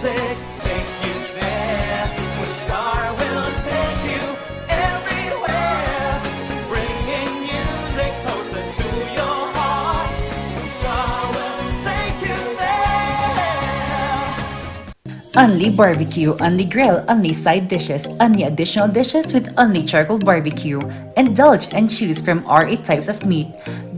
music take you there, where Star will take you everywhere, bringing music closer to your heart. Star will take you there. Only barbecue, only grill, only side dishes, only additional dishes with only charcoal barbecue. Indulge and choose from our 8 types of meat: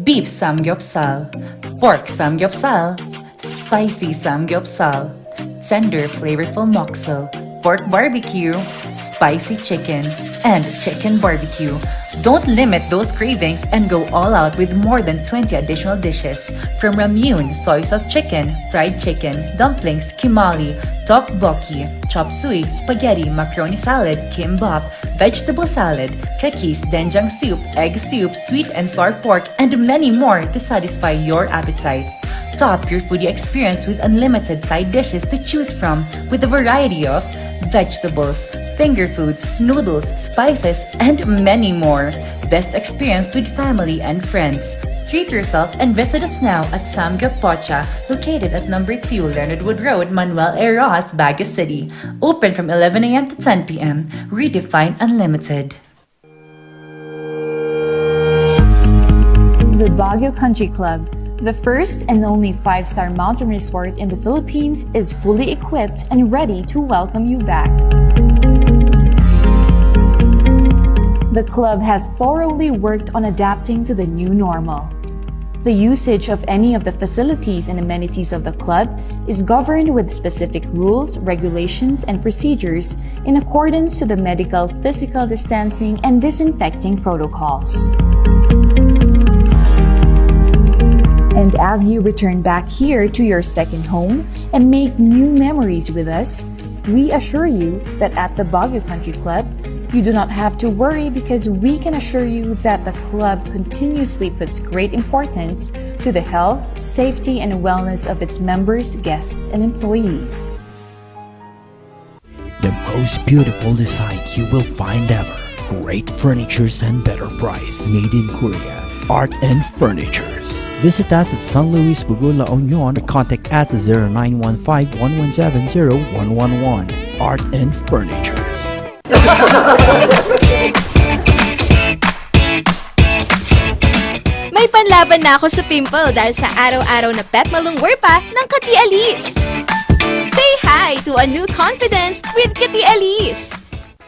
beef samgyeopsal, pork samgyeopsal, spicy samgyeopsal, tender flavorful moksel, pork barbecue, spicy chicken, and chicken barbecue. Don't limit those cravings and go all out with more than 20 additional dishes. From ramyun, soy sauce chicken, fried chicken, dumplings, kimali, tteokbokki, chop suey, spaghetti, macaroni salad, kimbap, vegetable salad, kakis, doenjang soup, egg soup, sweet and sour pork, and many more to satisfy your appetite. Top your foodie experience with unlimited side dishes to choose from, with a variety of vegetables, finger foods, noodles, spices, and many more. Best experience with family and friends. Treat yourself and visit us now at Samgyup Pocha, located at number 2 Leonard Wood Road, Manuel A. Rojas, Baguio City. Open from 11 a.m. to 10 p.m. Redefine Unlimited. The Baguio Country Club, the first and only 5-star mountain resort in the Philippines, is fully equipped and ready to welcome you back. The club has thoroughly worked on adapting to the new normal. The usage of any of the facilities and amenities of the club is governed with specific rules, regulations, and procedures in accordance to the medical, physical distancing, and disinfecting protocols. And as you return back here to your second home and make new memories with us, we assure you that at the Baguio Country Club, you do not have to worry, because we can assure you that the club continuously puts great importance to the health, safety, and wellness of its members, guests, and employees. The most beautiful design you will find ever. Great furnitures and better price. Made in Korea. Art and Furnitures. Visit us at San Luis, Bugul, La Union, or contact us at 0915-117-0111. Art and Furnitures. May panlaban na ako sa pimple dahil sa araw-araw na pet malungwer pa ng Kati Alice. Say hi to a new confidence with Kati Alice.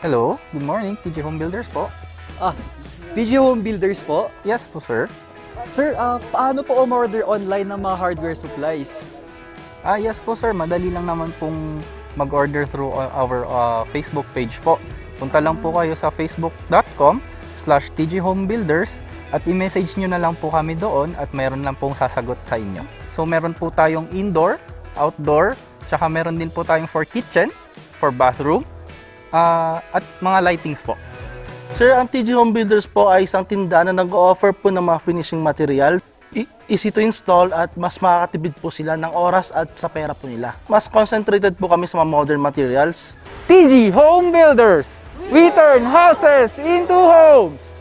Hello, good morning, TJ Home Builders po. TJ Home Builders po? Yes po, sir. Sir, paano po umorder online ng mga hardware supplies? Yes po, sir. Madali lang naman pong mag-order through our Facebook page po. Punta lang po kayo sa facebook.com/tjhomebuilders at i-message nyo na lang po kami doon at meron lang pong sasagot sa inyo. So meron po tayong indoor, outdoor, tsaka meron din po tayong for kitchen, for bathroom, at mga lightings po. Sir, ang TJ Home Builders po ay isang tindahan na nag-o-offer po ng mga finishing material. Easy to install at mas makakatipid po sila ng oras at sa pera po nila. Mas concentrated po kami sa mga modern materials. TJ Home Builders! We turn houses into homes!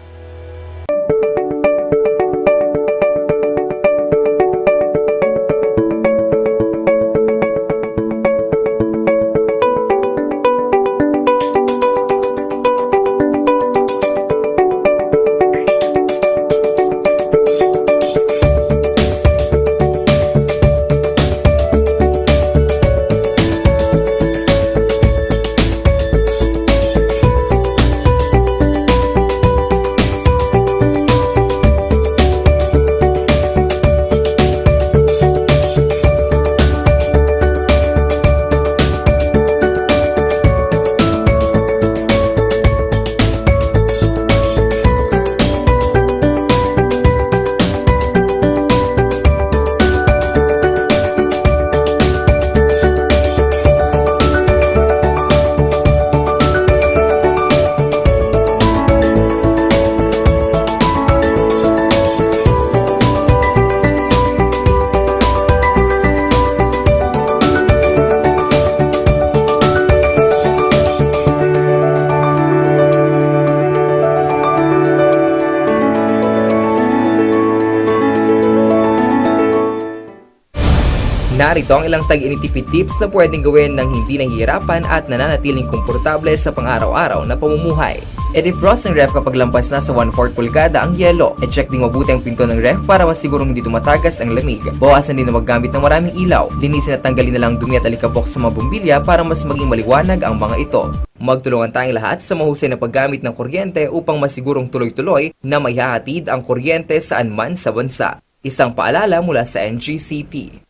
Narito ang ilang tag-initipid tips na pwedeng gawin ng hindi nahihirapan at nananatiling komportable sa pang-araw-araw na pamumuhay. I-defrost ng ref kapag lampas na sa 1/4 pulgada ang yelo. I-check din mabuti ang pinto ng ref para masigurong hindi tumatagas ang lamig. Bawasan din na maggamit ng maraming ilaw. Linisin at tanggalin na lang dumi at alikabok sa mga bumbilya para mas maging maliwanag ang mga ito. Magtulungan tayong lahat sa mahusay na paggamit ng kuryente upang masigurong tuloy-tuloy na maihahatid ang kuryente saan man sa bansa. Isang paalala mula sa NGCP.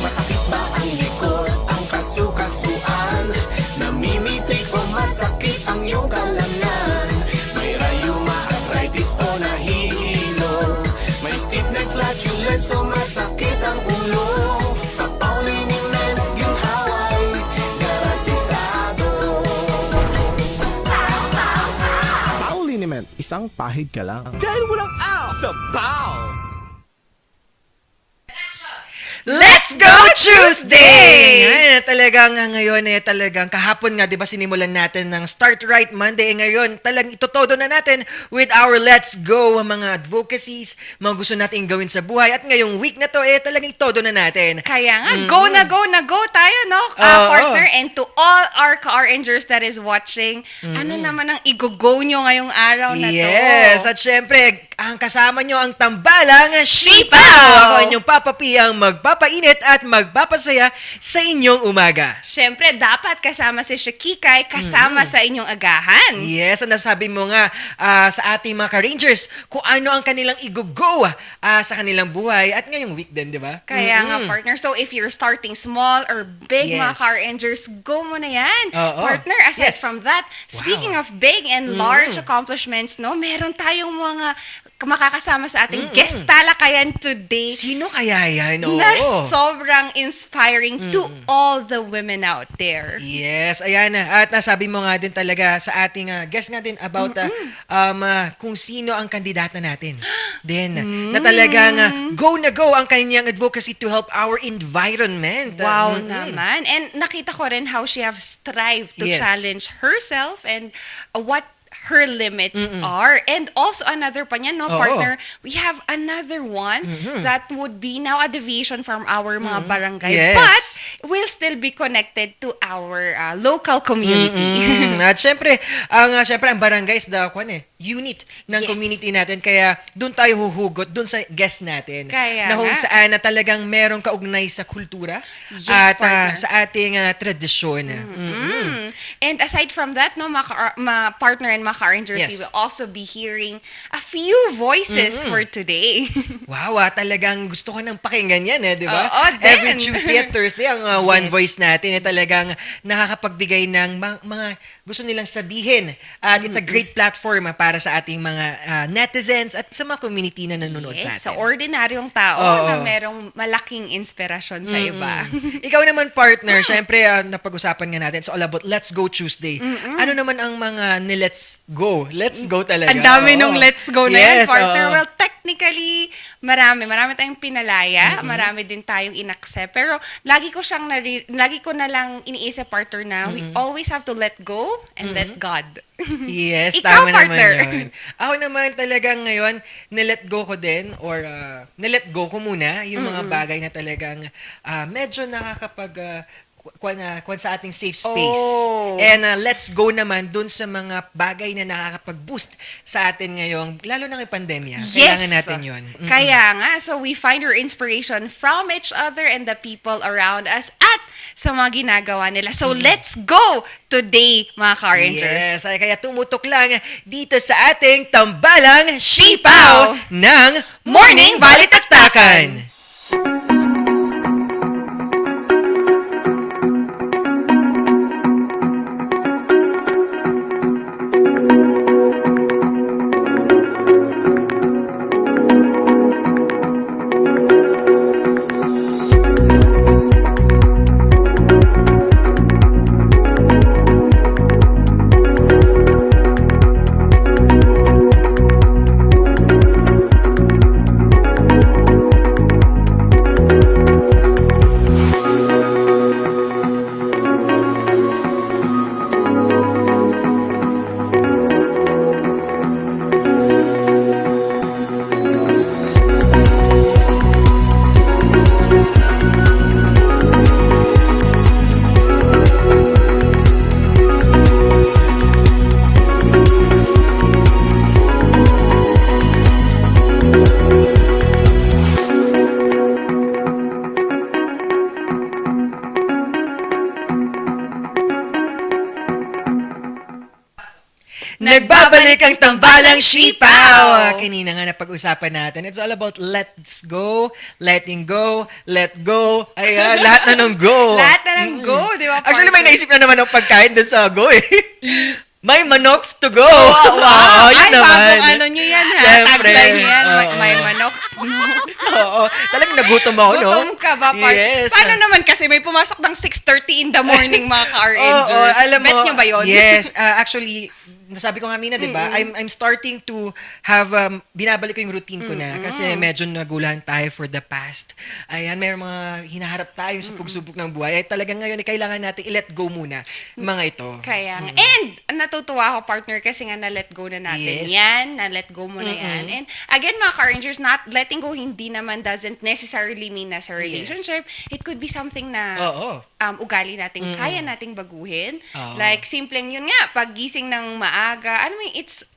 Masakit ba ang likod, ang kasu-kasuan? Namimitik o masakit ang iyong kalamnan? May rayuma, arthritis o nahihilo? May stiff neck, flatulence o masakit ang ulo? Sa Pauliniment, yung haway, garantisado. Pauliniment, isang pahid ka lang. Dahil walang out sa Pau! Let's go Tuesday! Ay, talagang ngayon talagang kahapon nga 'di ba sinimulan natin ng Start Right Monday. Ngayon talagang itotodo na natin with our Let's Go mga advocacies, mga gusto nating gawin sa buhay at ngayong week na to talagang itodo na natin. Kaya nga, go na go tayo, no? Partner, and to all our car rangers that is watching, ano naman ang i-go nyo ngayong araw na to? Yes, at syempre, ang kasama nyo ang tambalang Sipaw! Ako inyong papapiyang magpapainit at magpapasaya sa inyong umaga. Siyempre, dapat kasama si Shakikay, kasama sa inyong agahan. Yes, ang nasabi mo nga sa ating mga ka-rangers kung ano ang kanilang i-go sa kanilang buhay at ngayong week din, di ba? Kaya nga, partner. So, if you're starting small or big, mga car rangers, go mo na yan. Partner, aside from that, speaking of big and large accomplishments, no, meron tayong mga makakasama sa ating guest talakayan today. Sino kaya yan? Na sobrang inspiring to all the women out there. Yes, ayan. At nasabi mo nga din talaga sa ating guest nga din about kung sino ang kandidata natin. Then, na talagang go na go ang kanyang advocacy to help our environment. Wow naman. And nakita ko rin how she have strived to challenge herself and what her limits are. And also another pa niyan, no, partner, we have another one that would be now a deviation from our mga barangay, but will still be connected to our local community. At syempre, ang barangay is the unit ng community natin, kaya doon tayo huhugot, doon sa guest natin. Kaya na kung saan na talagang merong kaugnay sa kultura at sa ating tradisyon. And aside from that, no, partner and mga ka-rangers, we will also be hearing a few voices for today. Wow, talagang gusto ko nang pakinggan yan, di ba? Every Tuesday at Thursday, ang One Voice natin talagang nakakapagbigay ng mga gusto nilang sabihin. At it's a great platform para sa ating mga netizens at sa mga community na nanonood sa atin. Sa ordinaryong tao na merong malaking inspirasyon sa iba. Ikaw naman, partner, syempre napag-usapan nga natin, it's all about Let's Go Tuesday. Ano naman ang mga ni-let's go? Let's go talaga. Ang dami nung let's go na yan, partner. Well, technically, marami tayong pinalaya, marami din tayong inaccept. Pero lagi ko na lang iniisip, partner, na we always have to let go and let God. Yes, Ikaw, tama partner. naman yun. Ako naman talagang ngayon, nilet go ko din or nilet go ko muna yung mga bagay na talagang medyo nakakapag kwan sa ating safe space. And let's go naman dun sa mga bagay na nakakapag-boost sa atin ngayong, lalo na ngayong pandemya. Kailangan natin yun. Kaya nga, so we find our inspiration from each other and the people around us at sa mga ginagawa nila. So let's go today, mga car rangers. Yes, kaya tumutok lang dito sa ating tambalang Sipaw ng Morning Balitaktakan. Nagbabalik ang tambalang sipaw! Kanina nga napag-usapan natin. It's all about let's go, letting go, let go. Ayan, lahat na ng go. Lahat na ng go, di ba? Actually, may naisip na naman ang pagkain dun sa go eh. May manoks to go. Wow! Yun Ay, naman. bagong ano nyo yan, ha? Siyempre. Tagline nyo yan, Oo. may manoks. Oo. Talagang nagutom ako, no? Gutom ka ba, part? Yes. Paano naman kasi may pumasok ng 6:30 in the morning, mga ka-Rangers? Oo, alam mo. Bet nyo ba yun? Yes. Actually, nasabi ko nga Mina, di ba? I'm starting to have, binabalik ko yung routine ko na kasi medyo nagulahan tayo for the past. Ayan, may mga hinaharap tayo sa pagsubok ng buhay. Ay talagang ngayon, kailangan natin i-let go muna mga ito. Kaya nga. And natutuwa ako, partner, kasi nga na-let go na natin yan. Na-let go mo na yan. And again, mga ka-Rangers, not letting go hindi naman doesn't necessarily mean na sa relationship. It could be something na ugali natin, kaya nating baguhin. Like, simpleng yun nga, paggising ng maaga. Ano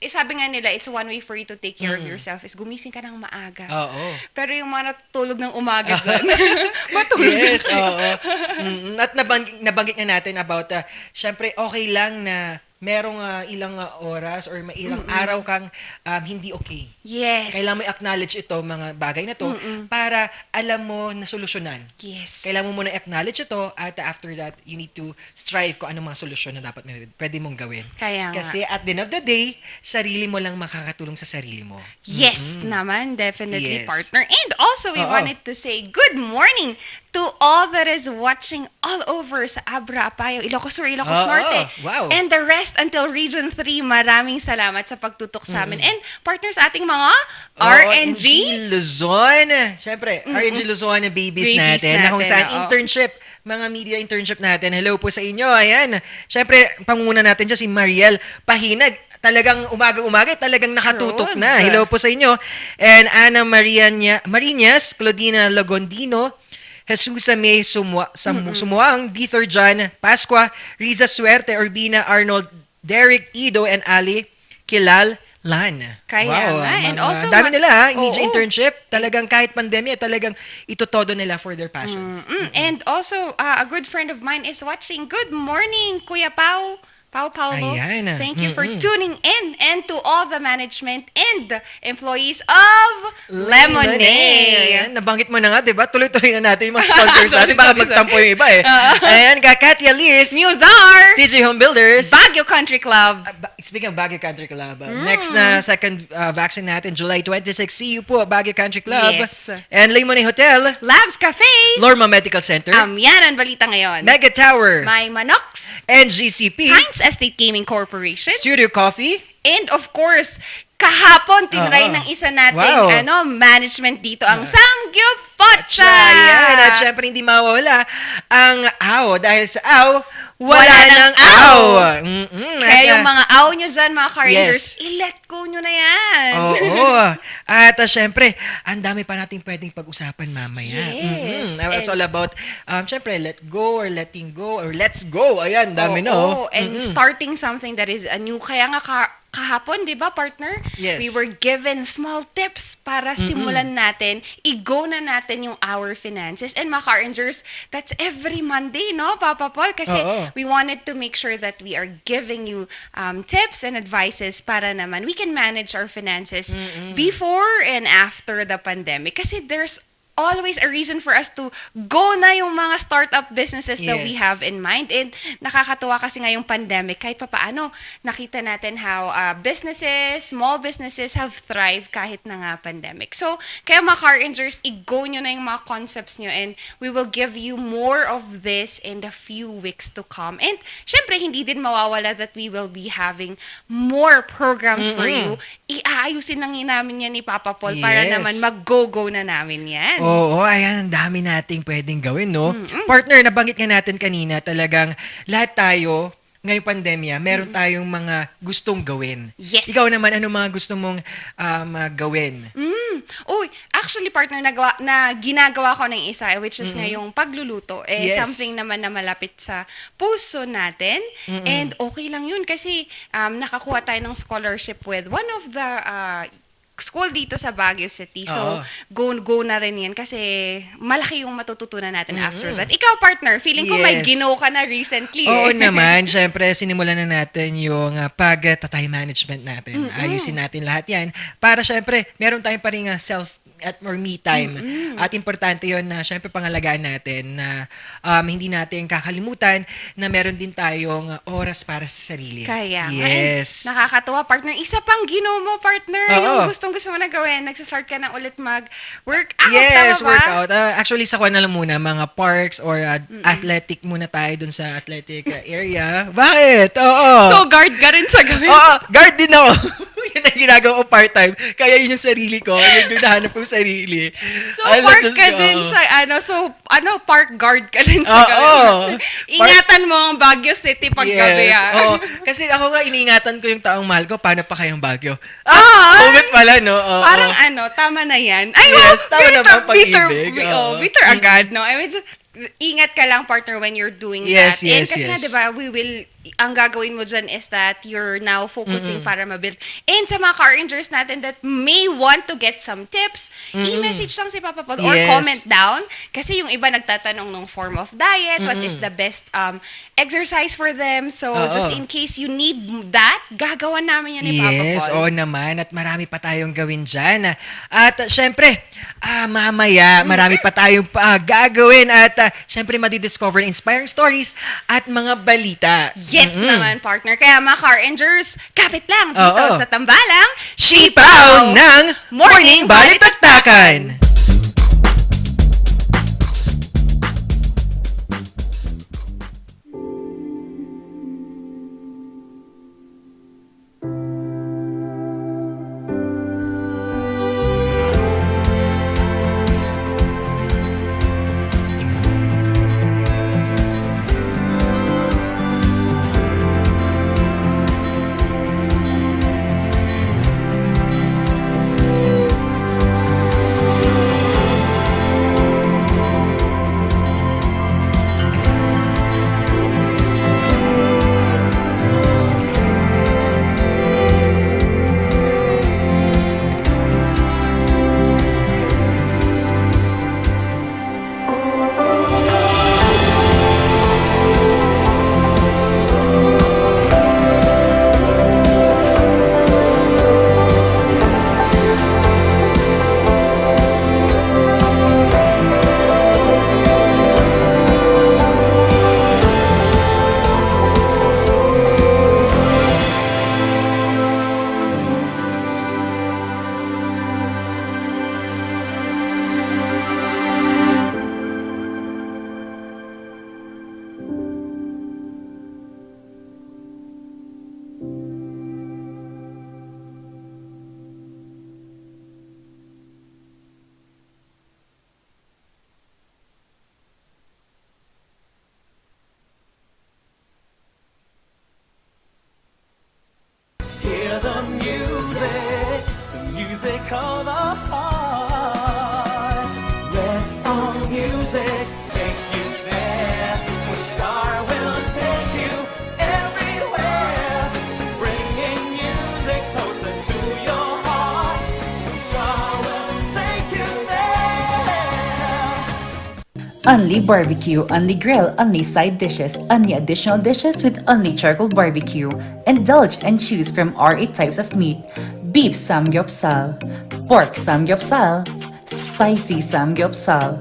sabi nga nila, it's one way for you to take care of yourself is gumising ka ng maaga. Pero yung mga natutulog ng umaga dyan, matulog. Yes, oo. At nabanggit nga natin about, syempre, okay lang na merong ilang oras or may ilang araw kang hindi okay. Yes. Kailangan mo i-acknowledge ito, mga bagay na to, para alam mo na solusyonan. Yes. Kailangan mo muna i-acknowledge ito at after that, you need to strive kung anong mga solusyon na dapat pwede mong gawin. Kaya nga. Kasi at the end of the day, sarili mo lang makakatulong sa sarili mo. Yes naman, definitely, Yes. partner. And also, we wanted to say good morning to all that is watching all over sa Abra, Apayo, Ilocos Sur, Ilocos Norte. Wow. And the rest until Region 3. Maraming salamat sa pagtutok sa amin. And partners, ating mga RNG. Luzon. Siyempre, RNG Luzon na babies natin. Na kung saan internship, mga media internship natin. Hello po sa inyo. Ayan. Siyempre, pangunguna natin dyan si Mariel Pahinag. Talagang umaga-umaga, talagang nakatutok na. Hello po sa inyo. And Ana Marinas, Claudina Lagondino, Jesus May Sumuang, Dithor John, Pasqua, Riza Suerte, Urbina, Arnold, Derek, Ido, and Ali Kilal Lan. Kaya nga. And also, dami nila, media internship. Talagang kahit pandemya, talagang itotodo nila for their passions. And also, a good friend of mine is watching. Good morning, Kuya Pao. Paulo. Ayan. Thank you for tuning in, and to all the management and employees of Lemonade. Ayan, nabanggit mo na nga, di ba? Tuloy-tuloy na natin yung mga sponsors natin. Baka magtampo yung iba eh. Ayan, Katia Liz, Newsar, TJ Home Builders, Baguio Country Club. Speaking of Baguio Country Club, next na second vaccine natin, July 26. See you po, Baguio Country Club. Yes. And Lemonade Hotel, Labs Cafe, Lorma Medical Center, Yan ang balita ngayon. Mega Tower, My Manox, and GCP, Heinz Estate Gaming Corporation, Studio Coffee, and of course, kahapon tinry ng isa nating management dito ang Samgyup Pocha. Ayan, at syempre hindi mawawala ang AW dahil sa AW, wala nang AW. Kaya yung mga AW nyo dyan, mga ka-Rangers, i-let go nyo na yan. Oo. At syempre, ang dami pa nating pwedeng pag-usapan mamaya. Yes. It's all about, syempre, let go or letting go or let's go. Ayan, dami no. And starting something that is new. Kaya nga kahapon, di ba, partner? Yes. We were given small tips para simulan natin, i-go na natin yung our finances. And mga ka-Rangers, that's every Monday, no, Papa Paul? Kasi we wanted to make sure that we are giving you tips and advices para naman we can manage our finances before and after the pandemic. Kasi there's always a reason for us to go na yung mga startup businesses that we have in mind. And nakakatuwa kasi ngayong pandemic, kahit pa paano, nakita natin how small businesses have thrived kahit na nga pandemic. So, kaya mga car-rangers, i-go nyo na yung mga concepts nyo, and we will give you more of this in the few weeks to come. And syempre, hindi din mawawala that we will be having more programs for you. Iaayusin lang namin yan ni Papa Paul para naman mag-go-go na namin yan. Oo, ayan, ang dami nating pwedeng gawin, no? Partner, nabanggit nga natin kanina, talagang lahat tayo, ngayong pandemya, meron tayong mga gustong gawin. Yes. Ikaw naman, ano mga gusto mong gawin? Actually, partner, ginagawa ko ng isa, which is ngayong pagluluto. Something naman na malapit sa puso natin. And okay lang yun kasi nakakuha tayo ng scholarship with one of the school dito sa Baguio City. Oo. So, go na rin yan kasi malaki yung matututunan natin after that. Ikaw, partner, feeling ko may Yes. ginaw ka na recently. Oo eh. naman, syempre sinimulan na natin yung pag-time management natin. Ayusin natin lahat yan para syempre meron tayong pa rin self at or me time. At importante yon na syempre pangalagaan natin na hindi natin kakalimutan na meron din tayong oras para sa sarili. Kaya, yes. nakakatuwa, partner. Isa pang ginaw mo, partner. Oo. Yung gustong-gusto mo na gawin. Nagsastart ka na ulit mag-workout. Yes, tama ba? workout. Actually, sa kuwan na lang muna, mga parks or athletic muna tayo dun sa athletic area. Bakit? Oo. So, guard ka rin sa gawin. Oo, guard din ako. Yun ang ginagawa ko part-time. Kaya yun yung sarili ko. Yun yung nahanap kong sarili. So, park ka din sa, park guard ka din sa gawin. Ingatan mo ang Baguio City pag gabi, Oo. Kasi ako nga, iniingatan ko yung taong mahal ko. Paano pa kayang Baguio? Hugot pala, no? Oo. Parang tama na yan. Ay, yes, tama na ba ang pag-ibig? Bitter agad, no? I mean, just, ingat ka lang, partner, when you're doing that. And kasi nga, di ba, ang gagawin mo dyan is that you're now focusing para mabuild. And sa mga car rangers natin that may want to get some tips, i-message lang si Papa Pod or comment down. Kasi yung iba nagtatanong ng form of diet, what is the best exercise for them. So, just in case you need that, gagawa namin yan ni Papa Pod. Yes, oo naman. At marami pa tayong gawin dyan. At syempre, mamaya, marami pa tayong gagawin. At syempre, madidiscover inspiring stories at mga balita. Yes naman, partner. Kaya mga car rangers, kapit lang dito sa Tambalang Sipaw ng Morning Balitaktakan! Hear the music of our hearts. Let our music take you there. Where star will take you everywhere. Bringing music closer to your heart. The star will take you there. Only barbecue, only grill, only side dishes, only additional dishes with only charcoal barbecue. Indulge and choose from our 8 types of meat. Beef samgyeopsal, pork samgyeopsal, spicy samgyeopsal,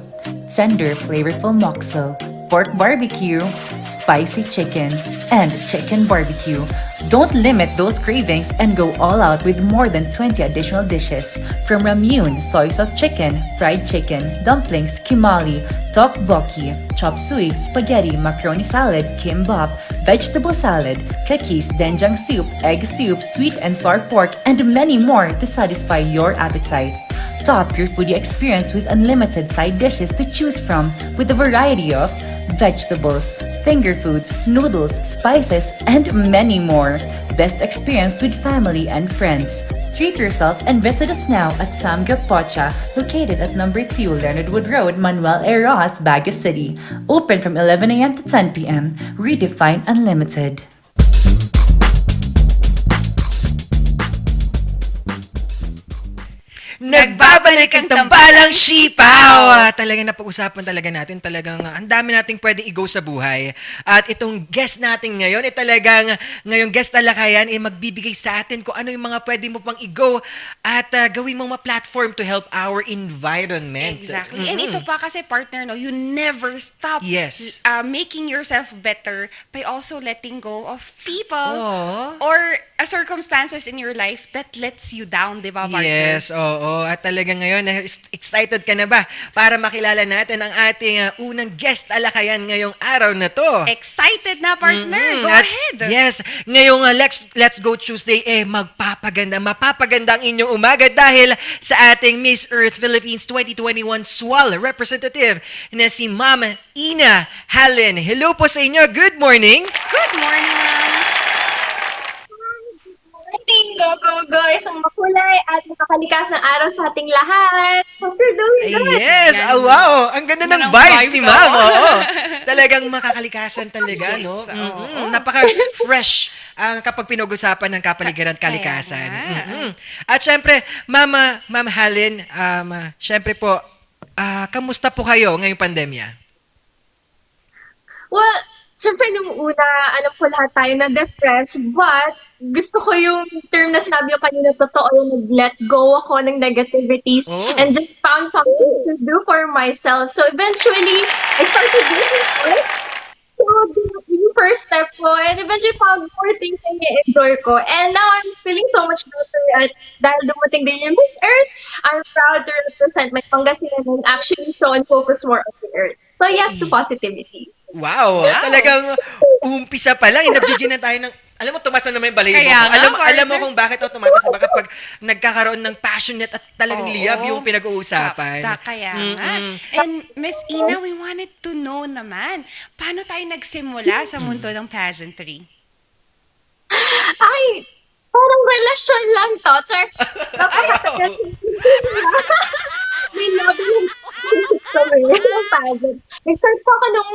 tender flavorful moksel, pork barbecue, spicy chicken, and chicken barbecue. Don't limit those cravings and go all out with more than 20 additional dishes. From ramyun, soy sauce chicken, fried chicken, dumplings, kimali, tteokbokki, chop suey, spaghetti, macaroni salad, kimbap, vegetable salad, cookies, doenjang soup, egg soup, sweet and sour pork, and many more to satisfy your appetite. Top your foodie experience with unlimited side dishes to choose from with a variety of vegetables, finger foods, noodles, spices, and many more. Best experience with family and friends. Treat yourself and visit us now at Samgyup Pocha, located at number 2 Leonard Wood Road, Manuel A. Rojas, Baguio City. Open from 11 a.m. to 10 p.m. Redefine Unlimited. Nagbabalik ang tambalang sipaw! Talagang napag-usapan talaga natin. Talagang ang dami nating pwede i-go sa buhay. At itong guest natin ngayon, talagang ngayong guest talakayan, magbibigay sa atin kung ano yung mga pwede mo pang i-go at gawin mong ma-platform to help our environment. Exactly. And ito pa kasi, partner, no, you never stop making yourself better by also letting go of people or circumstances in your life that lets you down, di ba, partner? Yes, oo. At talagang ngayon, excited ka na ba para makilala natin ang ating unang guest alakayan ngayong araw na to? Excited na, partner. Go ahead. Yes, ngayong Let's Go Tuesday, mapapaganda ang inyong umaga dahil sa ating Miss Earth Philippines 2021 SWAL representative na si Ma'am Ina Halen. Hello po sa inyo. Good morning. Good morning, ma'am. Go, isang makulay at makakalikas ng araw sa ating lahat. Hope you're doing good. Yes, wow. Ang ganda ng vibes ni Ma'am. Talagang makakalikasan talaga, no? Napaka-fresh kapag pinag-usapan ng kapaligiran at kalikasan. At syempre, Ma'am Halen, syempre po, kamusta po kayo ngayong pandemya? Well, siyempre nung una, alam ko lahat tayo na depressed, but gusto ko yung term na sinabi ko kanina, totoo yung nag-let go ako ng negativities and just found something to do for myself. So eventually, I started doing it. So, yung first step ko, and eventually found more things na i-enjoy ko. And now I'm feeling so much better at dahil dumating din yung Miss Earth, I'm proud to represent my Pangasinan and actually show and focus more on the Earth. So yes to positivity. Wow. Talagang umpisa pa lang, nabigyan na tayo ng, alam mo, tumas na naman yung balahibo ko. Alam mo kung bakit ako tumatas, diba? Kapag nagkakaroon ng passionate at talagang liyab yung pinag-uusapan. Kaya nga. And Miss Ina, we wanted to know naman, paano tayo nagsimula sa mundo ng pageantry? Ay, parang relasyon lang to, sir. May love yung pageant. Nag-start po ako nung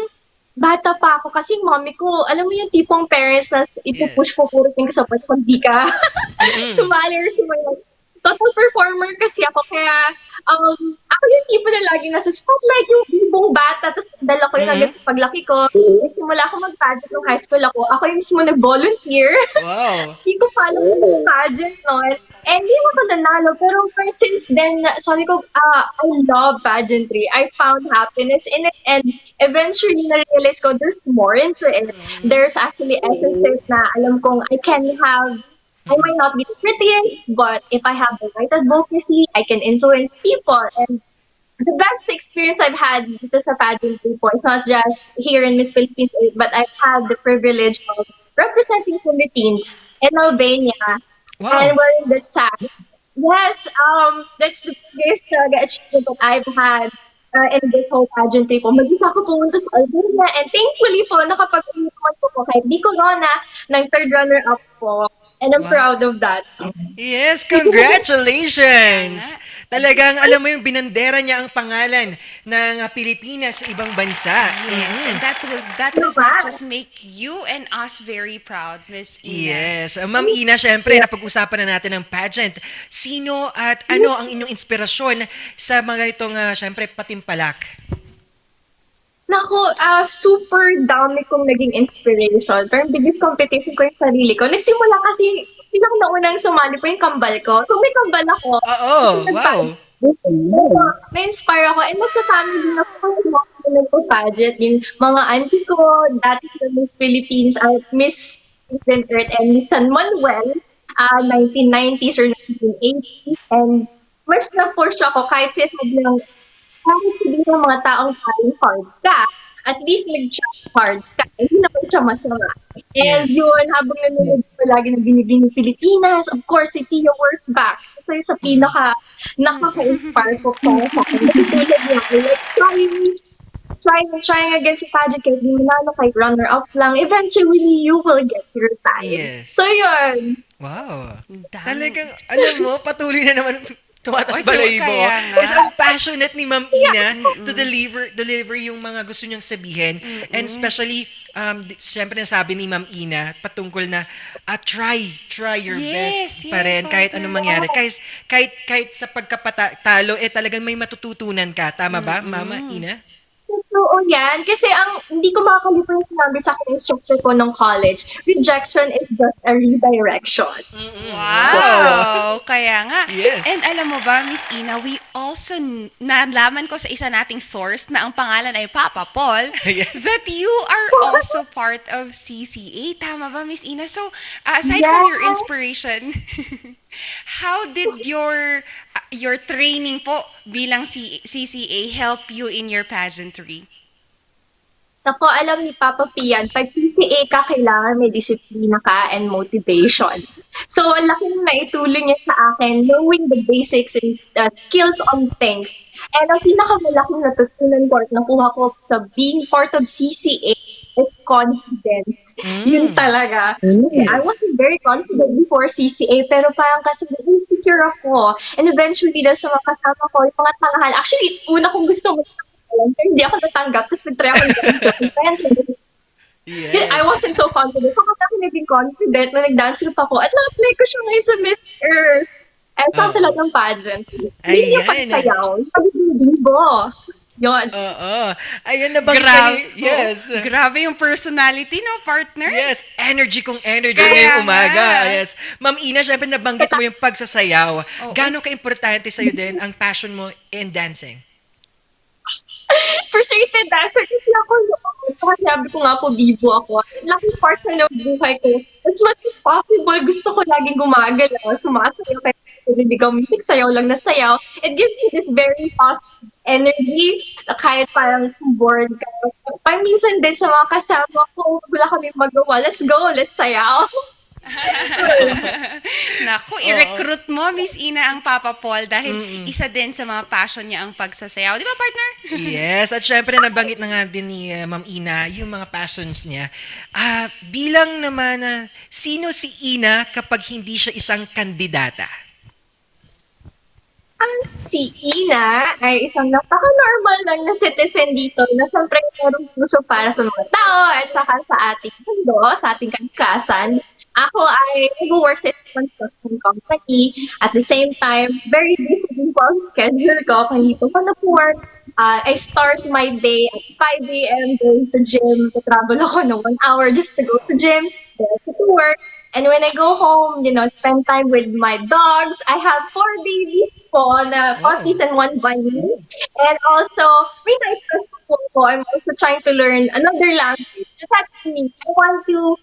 bata pa ako kasi mommy ko, alam mo yung tipong parents na ipupush po puro things sa pwede kung di ka sumali or sumayaw. Total performer kasi ako, kaya ako yung tipo na lagi nasa spotlight, yung ibong bata, tapos dala ko yung hanggang sa paglaki ko. Simula ako mag-pageant nung high school ako yung mismo nag-volunteer. Wow! Hindi ko follow yung pageant noon. And hindi ako nanalo, pero since then, sabi ko, I love pageantry. I found happiness in it, and eventually, na-realize ko, there's more into it. There's actually exercise na alam kong I might not be the prettiest, but if I have the right advocacy, I can influence people. And the best experience I've had dito sa pageantry po, it's not just here in Miss Philippines 8, but I've had the privilege of representing Philippines in Albania. Wow. And we're in the SAG. Yes, that's the biggest achievement that I've had in this whole pageantry po. Mag-isa ko pumunta sa Albania, and thankfully po, nakapag-uwipan po kahit di corona, ng third runner-up po. And I'm proud of that. Yes, congratulations! Talagang, alam mo yung binandera niya ang pangalan ng Pilipinas sa ibang bansa. Yes, and that does not just make you and us very proud, Miss Ina. Yes. Ma'am Ina, syempre, napag-usapan na natin ng pageant. Sino at ano ang inyong inspirasyon sa mga itong, syempre, patimpalak? Naku, super dami kong naging inspiration. Pero biggest competition ko yung sarili ko. Nagsimula kasi, pinaka na unang sumali po yung kambal ko. So may kambal ako. Wow! Na-inspire ako. And sa family na po, nagpo-pageant. Yung mga auntie ko, dati sa Miss Philippines, Miss Earth and Miss San Manuel, 1990s or 1980s. And mas na-push ako kahit sinasabi ng kahit sabihin ng mga taong hard ka, at least nag-hard ka, hindi naman siya masama. And yun, habang nanonood ko lagi ng binibini Pilipinas, of course, si Tia works back. So sa nakaka-inspire ko para sa akin. Tulad niya, like, trying against the pageant, kahit di manalo, kahit runner-up lang, eventually, you will get your time. Yes. So yun. Wow. Talagang, alam mo, patuloy na naman Tumatas Oy, balahibo. kaya nga. Kasi ang passionate ni Ma'am Ina to deliver yung mga gusto niyang sabihin. And especially, siyempre nasabi ni Ma'am Ina patungkol na try your best pa rin kahit anong mangyari. Kahit sa pagkapatalo, talagang may matututunan ka. Tama ba, Mama Ina? Totoo yan. Kasi hindi ko makakalimutan yung sinabi sa akin ng instructor ko nung college, rejection is just a redirection. Wow! Kaya nga. Yes. And alam mo ba, Miss Ina, we also, nalaman ko sa isa nating source na ang pangalan ay Papa Paul, Yes. that you are also part of CCA. Tama ba, Miss Ina? So, aside from your inspiration, how did your training po bilang CCA help you in your pageantry? Ako, alam ni Papa P yan, pag PCA ka, kailangan may disiplina ka and motivation. So, ang laking naitulong niya sa akin, knowing the basics and skills on things. And ang pinakamalaking natutunan ko at nakuha ko sa being part of CCA is confidence. Yun talaga. I wasn't very confident before CCA, pero parang kasi insecure ako. And eventually, dahil sa mga kasama ko, yung mga tanghal, actually, una kong gusto pero hindi ako natanggap kasi nag-try ako ng Yes. I wasn't so confident. So, kasi ako naging confident na nag-dance group ako at na-apply ko siya ngayon sa Miss Earth. And sa lahat ng pageant. Hindi yung pagsayaw. Yung pag-ibibo. Yun. Oo. Ayun, nabanggit Grabe. Yes. Grabe yung personality, no, partner? Yes, energy kung energy Kaya ngayong umaga. nga. Yes. Ma'am Ina, syempre nabanggit mo yung pagsasayaw. Gaano ka-importante sa'yo din ang passion mo in dancing? Frustrated dancer kasi ako noon. Sabi ko nga po, bibo ako. Laking part na ng buhay ko. As much as possible, gusto ko laging gumagalaw, sumasayaw. Kaya hindi ka music, sayaw lang na sayaw. It gives me this very positive energy na kahit parang bored ka. Parang minsan din sa mga kasama ko, wala kami magawa. Let's go, let's sayaw. Naku, i-recruit mo, Miss Ina, ang Papa Paul dahil isa din sa mga passion niya ang pagsasayaw. Di ba, partner? Yes, at syempre nabanggit na nga din ni Ma'am Ina yung mga passions niya. Bilang naman, sino si Ina kapag hindi siya isang kandidata? Si Ina ay isang napaka-normal lang na citizen dito na siyempre merong puso para sa mga tao at saka sa ating mundo, sa ating kalikasan. Ako ay nag-work sa isang construction company. At the same time, very busy po ang schedule ko. Kanito ko na-work. I start my day at 5 a.m. going to gym. Travel ako ng 1 hour just to go to gym, to work. And when I go home, spend time with my dogs. I have 4 babies po na puppies and 1 bunny. And also, may nice po. I'm also trying to learn another language. That's me. I want to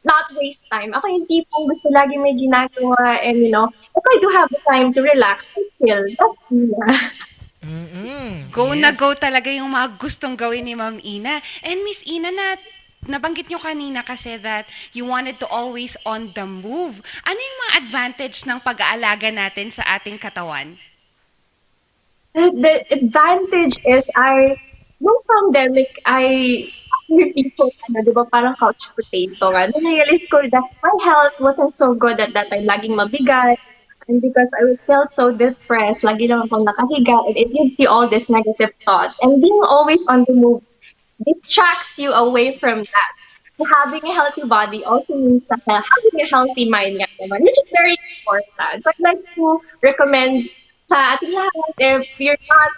not waste time. Ako yung tipong gusto lagi may ginagawa and, if I do have the time to relax, I chill. That's me. Go na go talaga yung mga gustong gawin ni Ma'am Ina. And Miss Ina, nabanggit nyo kanina kasi that you wanted to always on the move. Ano yung mga advantage ng pag-aalaga natin sa ating katawan? The advantage is nung pandemic, people, di ba, parang couch potato nga. Then I realized ko that my health wasn't so good at that time. Laging mabigat. And because I felt so depressed, lagi lang akong nakahiga, and it gives you all these negative thoughts. And being always on the move distracts you away from that. Having a healthy body also means that having a healthy mind nga naman, which is very important. So I'd like to recommend sa ating lahat, if you're not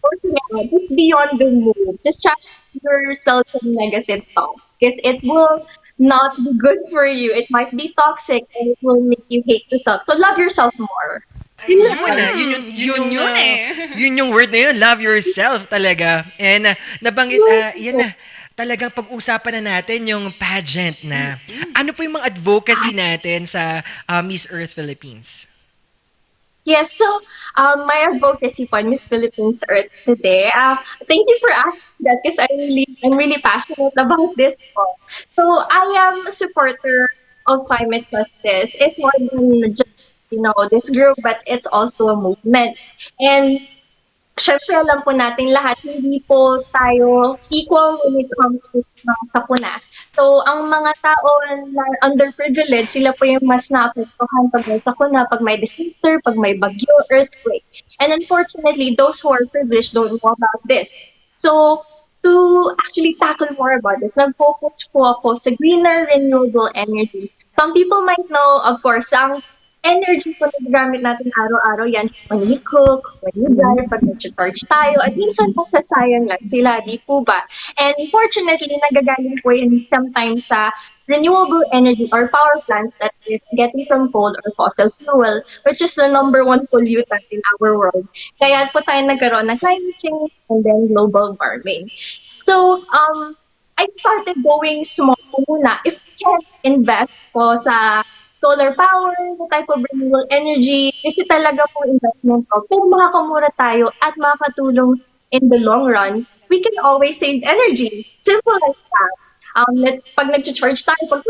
working out, just be on the move. Distract yourself from negative thoughts. Because it will not be good for you. It might be toxic and it will make you hate yourself. So love yourself more. Yun yung word na yun, love yourself talaga. And nabanggit, yan na, talagang pag-usapan na natin yung pageant na. Ano po yung mga advocacy natin sa Miss Earth Philippines? Yes, so my advocacy for Miss Philippines Earth today. Thank you for asking that because I'm really passionate about this. So I am a supporter of climate justice. It's more than just this group, but it's also a movement. And syempre alam po natin lahat, hindi po tayo equal when it comes to sakuna. So, ang mga tao na underprivileged, sila po yung mas naapektuhan pag may sakuna, pag may disaster, pag may bagyo, earthquake. And unfortunately, those who are privileged don't know about this. So, to actually tackle more about this, nag-focus po ako sa greener renewable energy. Some people might know, of course, ang energy po na gamit natin araw-araw yan when we cook, when we drive, pag nag-charge tayo, at minsan po sayang lang sila, di po ba? And fortunately, nagagaling po yun sometimes sa renewable energy or power plants that is getting from coal or fossil fuel, which is the number one pollutant in our world. Kaya po tayo nagkaroon ng climate change and then global warming. So, I started going small muna. If we can invest po sa solar power, the type of renewable energy, kasi talaga po investment ko. Kung makakamura tayo at makakatulong in the long run, we can always save energy. Simple like that. Pag nag-charge tayo, pag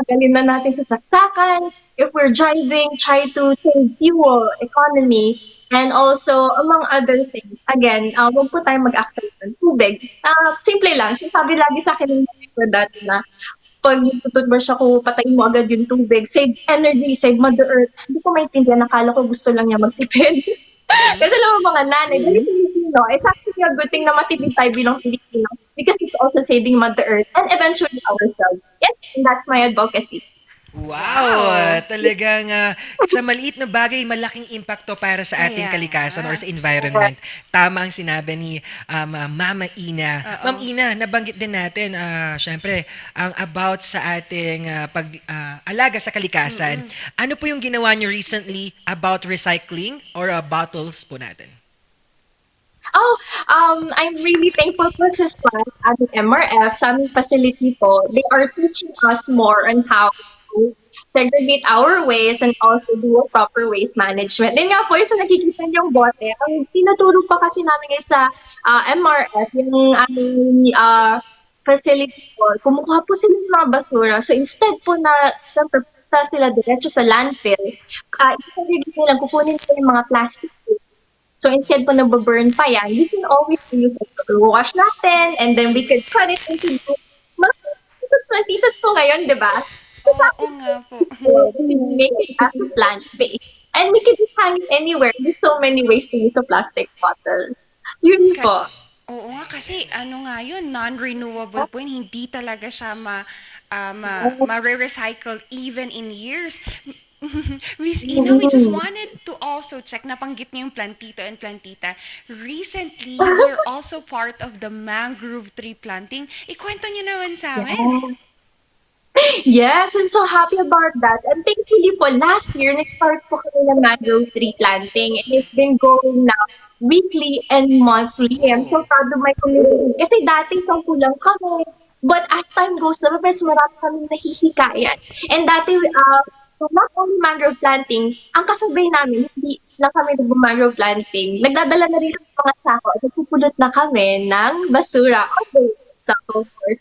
tagalin na natin sa saksakan. If we're driving, try to save fuel, economy, and also among other things. Again, huwag po tayo mag-access ng tubig. Simple lang. Sabi lagi sa akin ng dati na pag tututbrush ako, patayin mo agad yung tubig. Save energy, save Mother Earth. Hindi ko maintindihan. Nakala ko gusto lang niya magtipid. Kasi alam mo mga nanay, dahil Filipino, it's actually a good thing na matipid tayo bilang Filipino because it's also saving Mother Earth and eventually ourselves. Yes, and that's my advocacy. Wow! Talagang sa maliit na bagay, malaking impacto para sa ating kalikasan or sa environment. Tama ang sinabi ni Mama Ina. Ma'am Ina, nabanggit din natin, syempre, ang about sa ating pag-alaga sa kalikasan. Ano po yung ginawa niyo recently about recycling or bottles po natin? I'm really thankful po sa staff at MRF, sa aming facility po. They are teaching us more on how to segregate our waste and also do a proper waste management. Then nga po, yung sa nakikita niyong bote, ang tinuturo pa kasi namin sa MRF, yung aming facility po, kumukuha po sila ng mga basura. So instead po na sila diretso sa landfill, isasagigit nilang kukunin po yung mga plastic waste. So instead po nababurn pa yan, we can always use it. Wash natin, and then we could cut it into mga titas po ngayon, di ba? Oo nga po. We make it as a plant-based. And we can just hang it anywhere. There's so many ways to use a plastic bottle. Yun po. Oo nga, kasi ano nga yun, non-renewable po yun. Hindi talaga siya ma-recycle even in years. Miss Ina, we just wanted to also check, napanggit niyo yung plantito and plantita. Recently, you were also part of the mangrove tree planting. Ikwento niyo naman sa amin. Yes, I'm so happy about that. And thankfully po, last year, nag-start po kami ng mangrove tree planting. And it's been going now weekly and monthly. I'm so proud of my community. Kasi dati, 10 lang kami. But as time goes na, mas marami kami nahihikayan. And dati, so not only mangrove planting, ang kasabay namin, hindi lang kami nag-mangrove planting. Nagdadala na rin kami mga sako at nagpupulot na kami ng basura.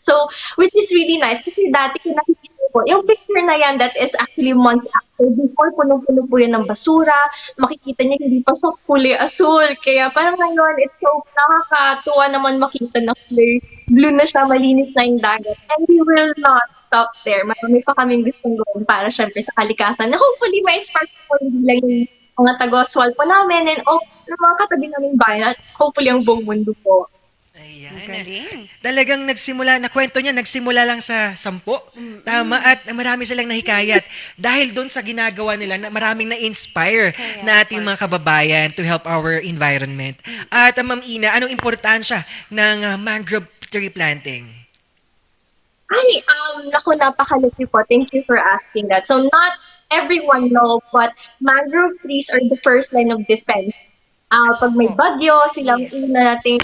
So, which is really nice. Kasi dati kung nakikita po, yung picture na yan, that is actually months after. Before, puno-puno po yun ng basura. Makikita niya, hindi pa siya kulay asul. Kaya parang ngayon, it's so nakakatuwa naman makita na kulay blue na siya, malinis na yung dagat. And we will not stop there. Marami pa kaming gustong gawin para syempre sa kalikasan. Na hopefully, ma-inspire po hindi lang yung mga taga-Oswald po namin and mga katabi namin bayan at hopefully ang buong mundo po. Ayan. Talagang nagsimula, na kwento niya, nagsimula lang sa 10. Tama, at marami silang nahikayat. Dahil doon sa ginagawa nila, maraming na-inspire na ating mga kababayan to help our environment. At Ma'am Ina, anong importansya ng mangrove tree planting? Ay, naku, napakalaki po. Thank you for asking that. So, not everyone knows, but mangrove trees are the first line of defense. Pag may bagyo, silang una natin,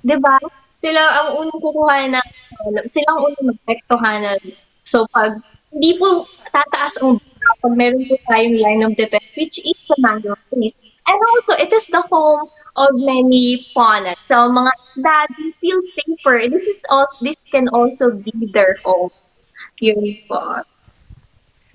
di ba? Sila ang unang kukuha na, sila ang unang mag-tektohanan. So, pag hindi po tataas ang bagyo, pag meron po tayong line of defense, which is the mangrove trees. And also, it is the home of many faunas. So, mga isda, they feel safer. This can also be their home. Yun po.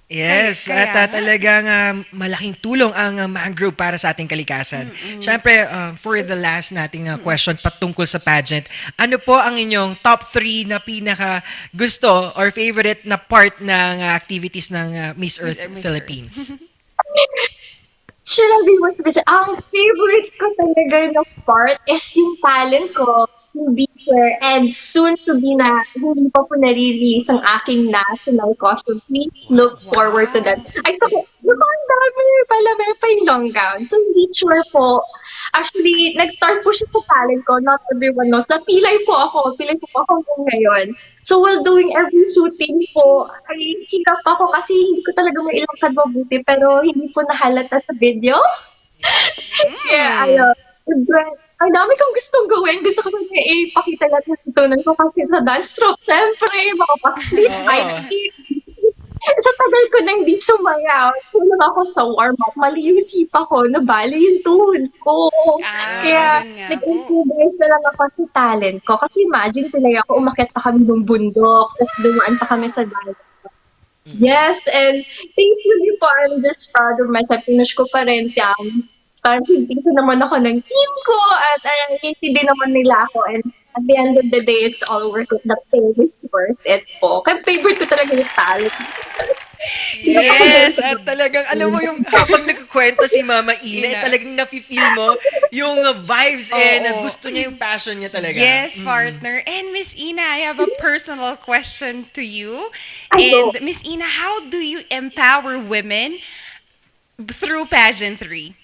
Yes, at talagang malaking tulong ang mangrove para sa ating kalikasan. Siyempre, for the last nating question patungkol sa pageant, ano po ang inyong top 3 na pinaka gusto or favorite na part ng activities ng Miss Earth Philippines? Should I be more specific? Ang favorite ko talaga na part is yung talent ko, hindi sure, and soon to be na hindi pa po nare-release ang aking national costume. Please look forward to that. Ay, so, ang dami pala, meron pa yung long gown. So, hindi sure po. Actually, nag-start po siya sa talent ko. Not everyone knows. Napilay po ako. Pilay po ako hanggang ngayon. So, while doing every shooting po, ay hirap ako kasi hindi ko talaga mailangkad mabuti. Pero hindi po nahalata sa video. Kaya, ayun. But, ang dami kong gustong gawin. Gusto ko sana ipakita lahat ng tutunan ko kasi sa dance troupe, syempre, makapag-split, sa tagal ko nang di sumayaw, tulog ako sa warm-up, mali yung sipa ko, nabali yung tuhod ko. Kaya, nag-improvise na lang ako sa talent ko. Kasi imagine, pinay ako, umakyat pa kami ng bundok, tapos dumaan pa kami sa dagat. Yes, and thankfully po, I'm just proud of myself. Pinush ko pa rin siyang parang hindi ko naman ako ng team ko at hindi naman nila ako. And at the end of the day, it's all worth it. The pay is worth it po. Kaya favorite ko talaga yung talent. Yes! At talagang, alam mo yung habang nagkukwento si Mama Ina, talagang nafe-feel mo yung vibes and gusto niya yung passion niya talaga. Yes, partner. And Miss Ina, I have a personal question to you. And Miss Ina, how do you empower women through pageantry?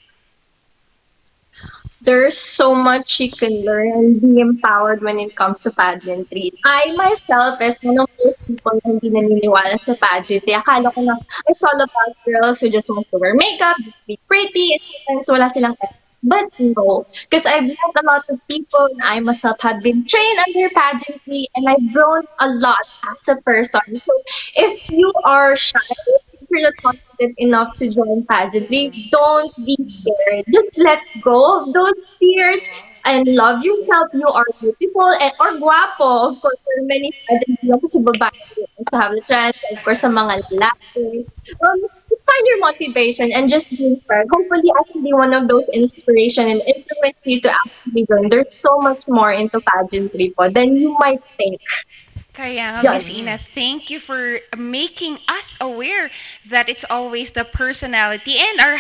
There's so much you can learn and be empowered when it comes to pageantry. I myself is one of those people na hindi naniniwala sa pageantry. Akala ko na it's all about girls who just want to wear makeup, be pretty, and sometimes wala silang but no, because I've met a lot of people and I myself have been trained under pageantry and I've grown a lot as a person. So if you are shy, if you're not confident enough to join pageantry, don't be scared. Just let go of those fears and love yourself. You are beautiful and or guapo. Of course, there are many pageantry kasi babae to have the chance. Of course, sa mga lalaki. Just find your motivation and just be inspired. Hopefully, I can be one of those inspiration and influence you to actually learn. There's so much more into pageantry po than you might think. Kaya nga, Miss Ina, thank you for making us aware that it's always the personality and our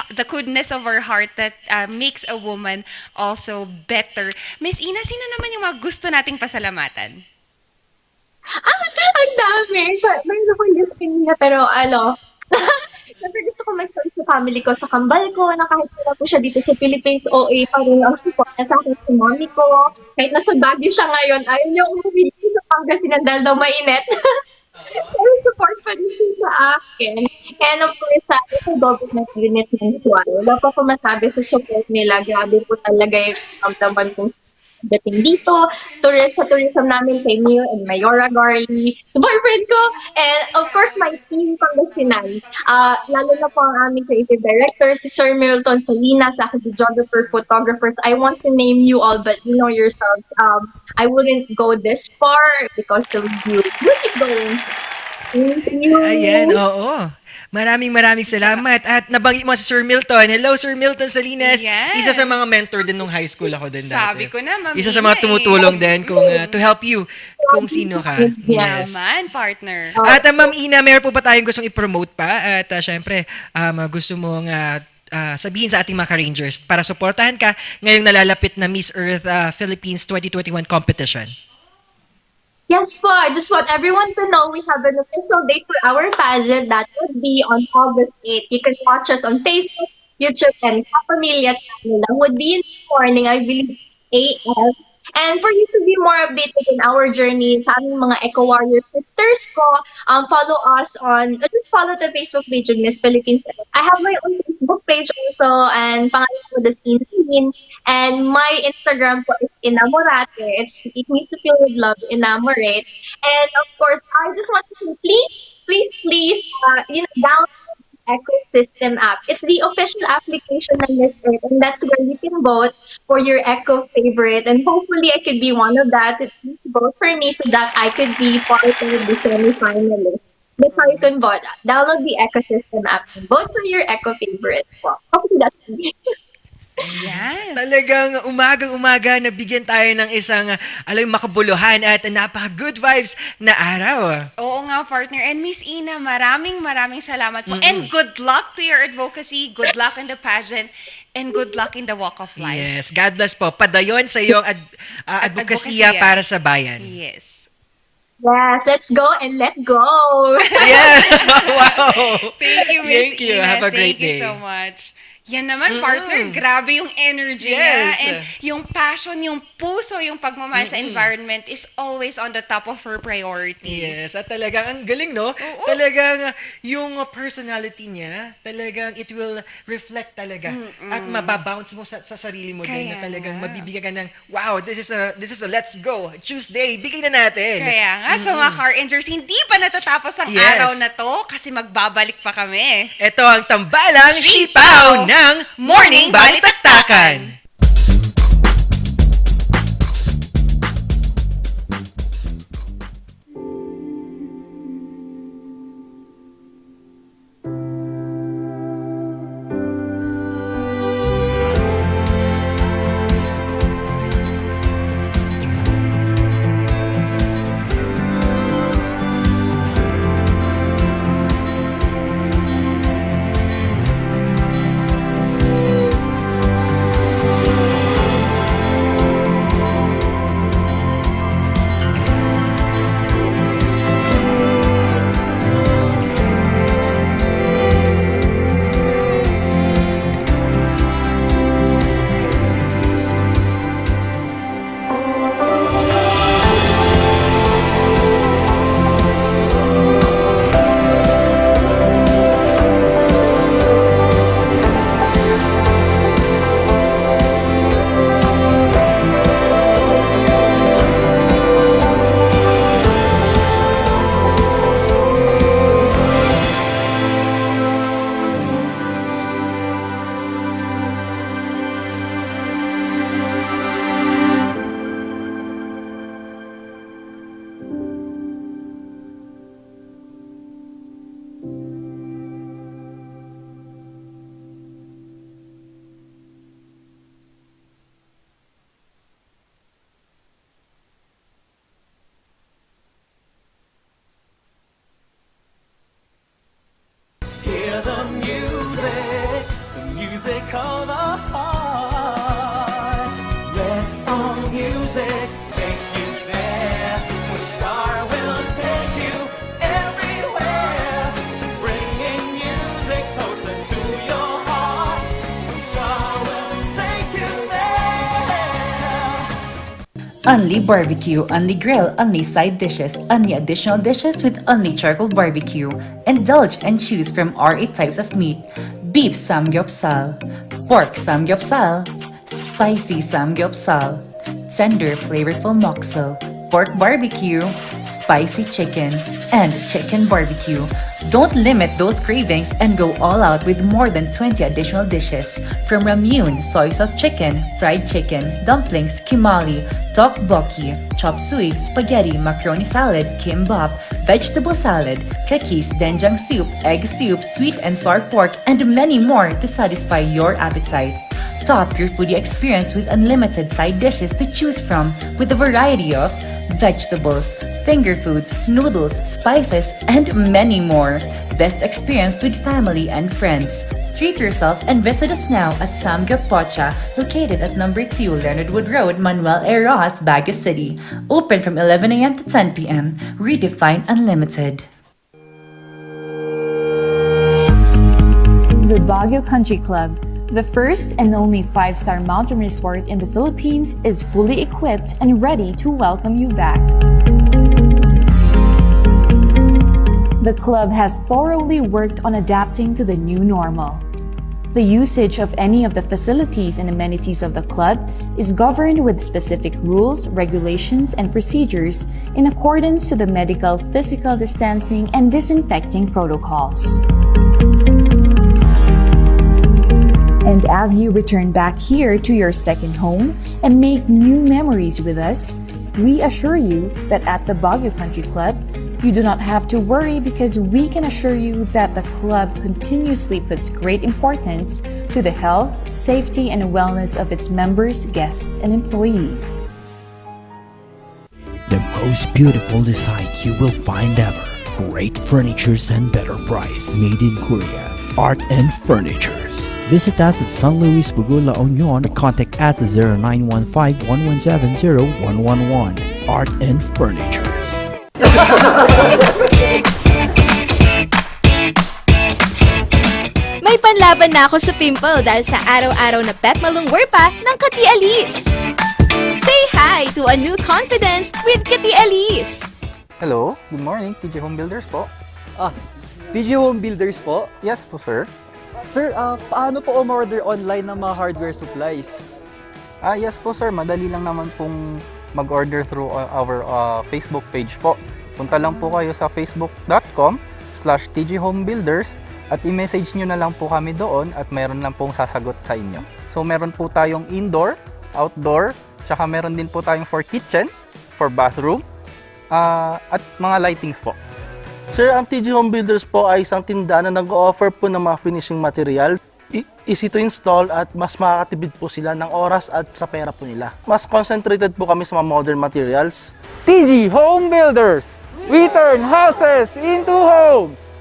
the goodness of our heart that makes a woman also better. Miss Ina, sino naman yung mga gusto nating pasalamatan? Ang dami. Mayroon ako yung kanina, pero siyempre gusto ko mag-show sa family ko, sa kambal ko, na kahit wala po siya dito sa Philippines, OA pa rin ang support niya sa akin sa mommy ko. Kahit nasa Baguio siya ngayon, ayaw niya umuwi dito sa Pangasinan dahil daw mainit. Pero support pa rin siya sa akin. And of course, sa government unit ng Cudao, wala pa ko masabi sa support nila. Grabe po talaga yung kamdaman kong dating dito, sa tourism namin kay Neil and Mayora Garly, sa boyfriend ko, and of course my team Pangasinan. Lalo na po ang aming creative director, si Sir Milton Salinas, sa aking videographer, photographers. I want to name you all, but you know yourselves, I wouldn't go this far because of you. You keep going. Thank you. Ayan, oo. Maraming salamat. At nabanggit mo si Sir Milton. Hello, Sir Milton Salinas. Yes. Isa sa mga mentor din nung high school ako din dati. Sabi ko na, Ma'am Isa sa mga Ina tumutulong din kung to help you kung sino ka. Yes. Yaman, partner. At Ma'am Ina, meron po ba tayong gustong i-promote pa? At syempre, gusto mong sabihin sa ating mga ka-Rangers para suportahan ka ngayong nalalapit na Miss Earth Philippines 2021 competition. Yes po, I just want everyone to know we have an official date for our pageant that would be on August 8th. You can watch us on Facebook, YouTube, and Kapamilya channel. That would be in the morning, I believe, AM. And for you to be more updated in our journey, sa aming mga Eco Warrior sisters ko, follow us on, just follow the Facebook page of Miss Philippines. I have my own Facebook page also, and pangalan ko the Scene. And my Instagram po is Inamorate. It means to feel with love, Enamorate. And of course, I just want to say, please, download Ecosystem app. It's the official application of Miss Earth, and that's where you can vote for your Eco favorite. And hopefully, I could be one of that. Please vote for me so that I could be part of the semi-finalist. That's how you can download the ecosystem app and vote for your eco favorite. Well, hopefully that's me. Yes. Talagang umagang-umaga nabigyan tayo ng isang alam makabuluhan at napaka-good vibes na araw. Oo nga, partner. And Miss Ina, maraming salamat po. And good luck to your advocacy, good luck in the pageant, and good luck in the walk of life. Yes, God bless po. Padayon sa iyong advokasya para sa bayan. Yes. Yes, let's go and let go. Yeah. Wow. Thank you, Miss Thank you. Ina. Have a great Thank you day. so much. Yan naman, partner, grabe yung energy niya. Yes. And yung passion, yung puso, yung pagmamahal sa environment is always on the top of her priority. Yes, at talagang ang galing, no? Oo. Talagang yung personality niya, talagang it will reflect talaga. At mababounce mo sa sarili mo din na talagang mabibigyan ka ng, wow, this is a let's go. Tuesday, bigay na natin. Kaya nga, so mga car rangers, hindi pa natatapos ang Yes. araw na to kasi magbabalik pa kami. Ito ang tambalang Sipaw sipaw ng Morning Balitaktakan. Hear the music of our hearts. Let our music take you there. The star will take you everywhere, bringing music closer to your heart. The star will take you there. Only barbecue, only grill, only side dishes, only additional dishes with only charcoal barbecue. Indulge and choose from our 8 types of meat. Beef samgyeopsal, pork samgyeopsal, spicy samgyeopsal, tender flavorful moksel, pork barbecue, spicy chicken, and chicken barbecue. Don't limit those cravings and go all out with more than 20 additional dishes. From ramyun, soy sauce chicken, fried chicken, dumplings, kimali, tteokbokki, chop suey, spaghetti, macaroni salad, kimbap, vegetable salad, kekis, doenjang soup, egg soup, sweet and sour pork, and many more to satisfy your appetite. Top your foodie experience with unlimited side dishes to choose from with a variety of vegetables, finger foods, noodles, spices, and many more. Best experience with family and friends. Treat yourself and visit us now at Samgyup Pocha, located at number 2 Leonard Wood Road, Manuel A. Rojas, Baguio City. Open from 11 a.m. to 10 p.m. Redefine Unlimited. The Baguio Country Club, the first and only 5-star mountain resort in the Philippines, is fully equipped and ready to welcome you back. The club has thoroughly worked on adapting to the new normal. The usage of any of the facilities and amenities of the club is governed with specific rules, regulations, and procedures in accordance to the medical, physical distancing, and disinfecting protocols. And as you return back here to your second home and make new memories with us, we assure you that at the Baguio Country Club, You do not have to worry because we can assure you that the club continuously puts great importance to the health, safety, and wellness of its members, guests, and employees. The most beautiful design you will find ever. Great furnitures and better price. Made in Korea. Art and Furnitures. Visit us at San Luis Bugula, La Union, or contact us at 0915-117-0111. Art and Furnitures. May panlaban na ako sa pimple dahil sa araw-araw na pet malungwer pa ng Kati Alice. Say hi to a new confidence with Kati Alice. Hello, good morning, TJ Home Builders po. TG Home Builders po? Yes po, sir. Sir, paano po umorder online ng mga hardware supplies? Yes po, sir. Madali lang naman pong mag-order through our Facebook page po. Punta lang po kayo sa facebook.com/tghomebuilders at i-message nyo na lang po kami doon at meron lang pong sasagot sa inyo. So meron po tayong indoor, outdoor, tsaka meron din po tayong for kitchen, for bathroom, at mga lightings po. Sir, ang TG Home Builders po ay isang tindahan na nag-o-offer po ng mga finishing material. Easy to install at mas makakatipid po sila ng oras at sa pera po nila. Mas concentrated po kami sa mga modern materials. TG Home Builders! We turn houses into homes!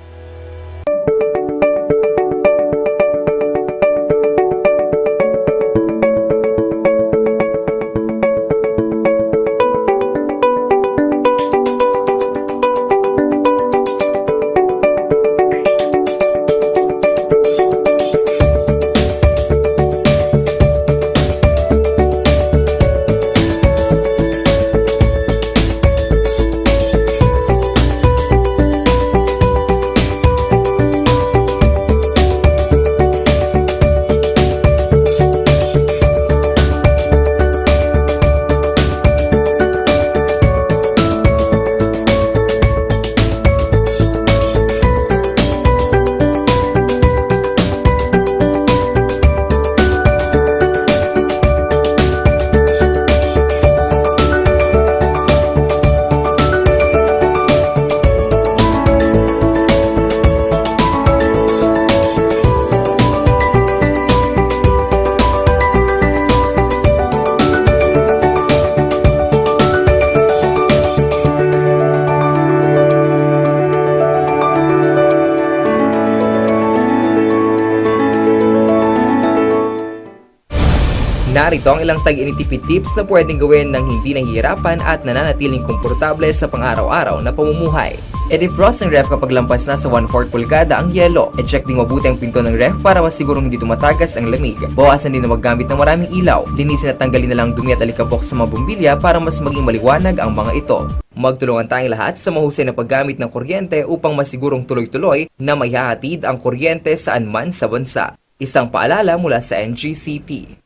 Narito ang ilang tag-initipid tips na pwedeng gawin ng hindi nahihirapan at nananatiling komportable sa pang-araw-araw na pamumuhay. I-defrost frost ng ref kapag lampas na sa 1/4 pulgada ang yelo. I-check ding mabuti ang pinto ng ref para masigurong hindi tumatagas ang lamig. Bawasan din na maggamit ng maraming ilaw. Linisin at tanggalin na lang dumi at alikabok sa mga bumbilya para mas maging maliwanag ang mga ito. Magtulungan tayong lahat sa mahusay na paggamit ng kuryente upang masigurong tuloy-tuloy na maihahatid ang kuryente saan man sa bansa. Isang paalala mula sa NGCP.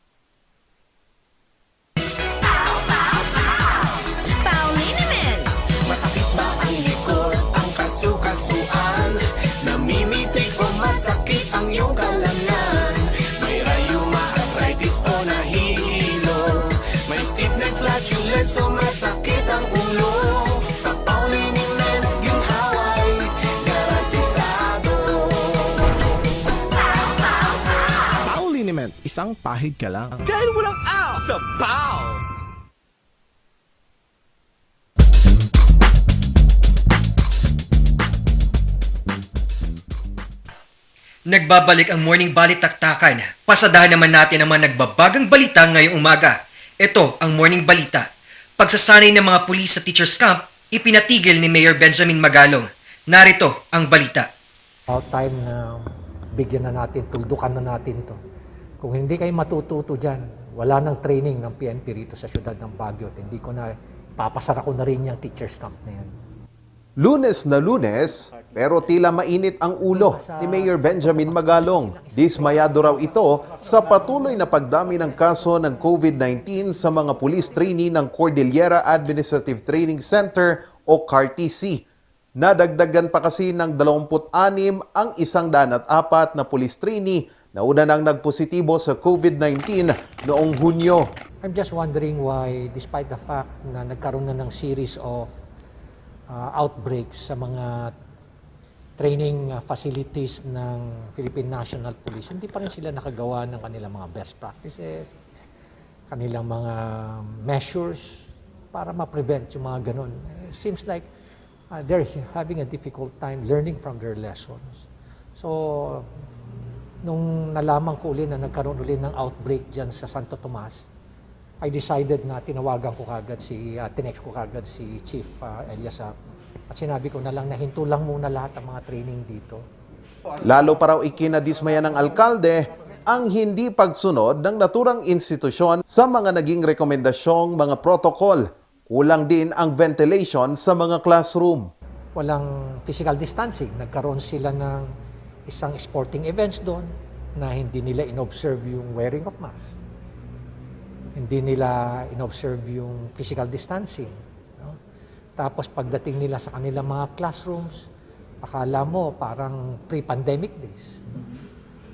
Masakit ba ang likod, ang kasukasuan? Namimitik o masakit ang iyong kalamnan? May rayuma, arthritis o nahihilo? May stiff neck, flatulence o masakit ang ulo? Sa Pauliniment, yung haway, garantisado. Pauliniment, isang pahid ka lang. Dahil walang out sa Pau! Nagbabalik ang morning Balitaktakan. Pasadahan naman natin ang mga nagbabagang balita ngayong umaga. Ito ang morning balita. Pagsasanay ng mga pulis sa teachers camp, ipinatigil ni Mayor Benjamin Magalong. Narito ang balita. About time na bigyan na natin, tuldukan na natin to. Kung hindi kayo matututo dyan, wala nang training ng PNP rito sa siyudad ng Baguio at hindi ko na, papasara ko na rin yung teachers camp na yan. Lunes na Lunes, pero tila mainit ang ulo ni Mayor Benjamin Magalong. Dismayado raw ito sa patuloy na pagdami ng kaso ng COVID-19 sa mga police trainee ng Cordillera Administrative Training Center o CARTC. Nadagdagan pa kasi ng 26 ang 104 na police trainee na una nang nagpositibo sa COVID-19 noong Hunyo. I'm just wondering why, despite the fact na nagkaroon na ng series of outbreaks sa mga training facilities ng Philippine National Police, hindi pa rin sila nakagawa ng kanilang mga best practices, kanilang mga measures para ma-prevent yung mga ganun. It seems like they're having a difficult time learning from their lessons. So, nung nalaman ko uli na nagkaroon uli ng outbreak dyan sa Santo Tomas, I decided na tinawagan ko kagad tinext ko kagad si Chief Eliasap. At sinabi ko na lang na hinto lang muna lahat ng mga training dito. Lalo pa raw ikinadismaya ng alkalde ang hindi pagsunod ng naturang institusyon sa mga naging rekomendasyong mga protocol. Kulang din ang ventilation sa mga classroom. Walang physical distancing. Nagkaroon sila ng isang sporting events doon na hindi nila inobserve yung wearing of mask. Hindi nila inobserve yung physical distancing. No? Tapos pagdating nila sa kanilang mga classrooms, akala mo parang pre-pandemic days.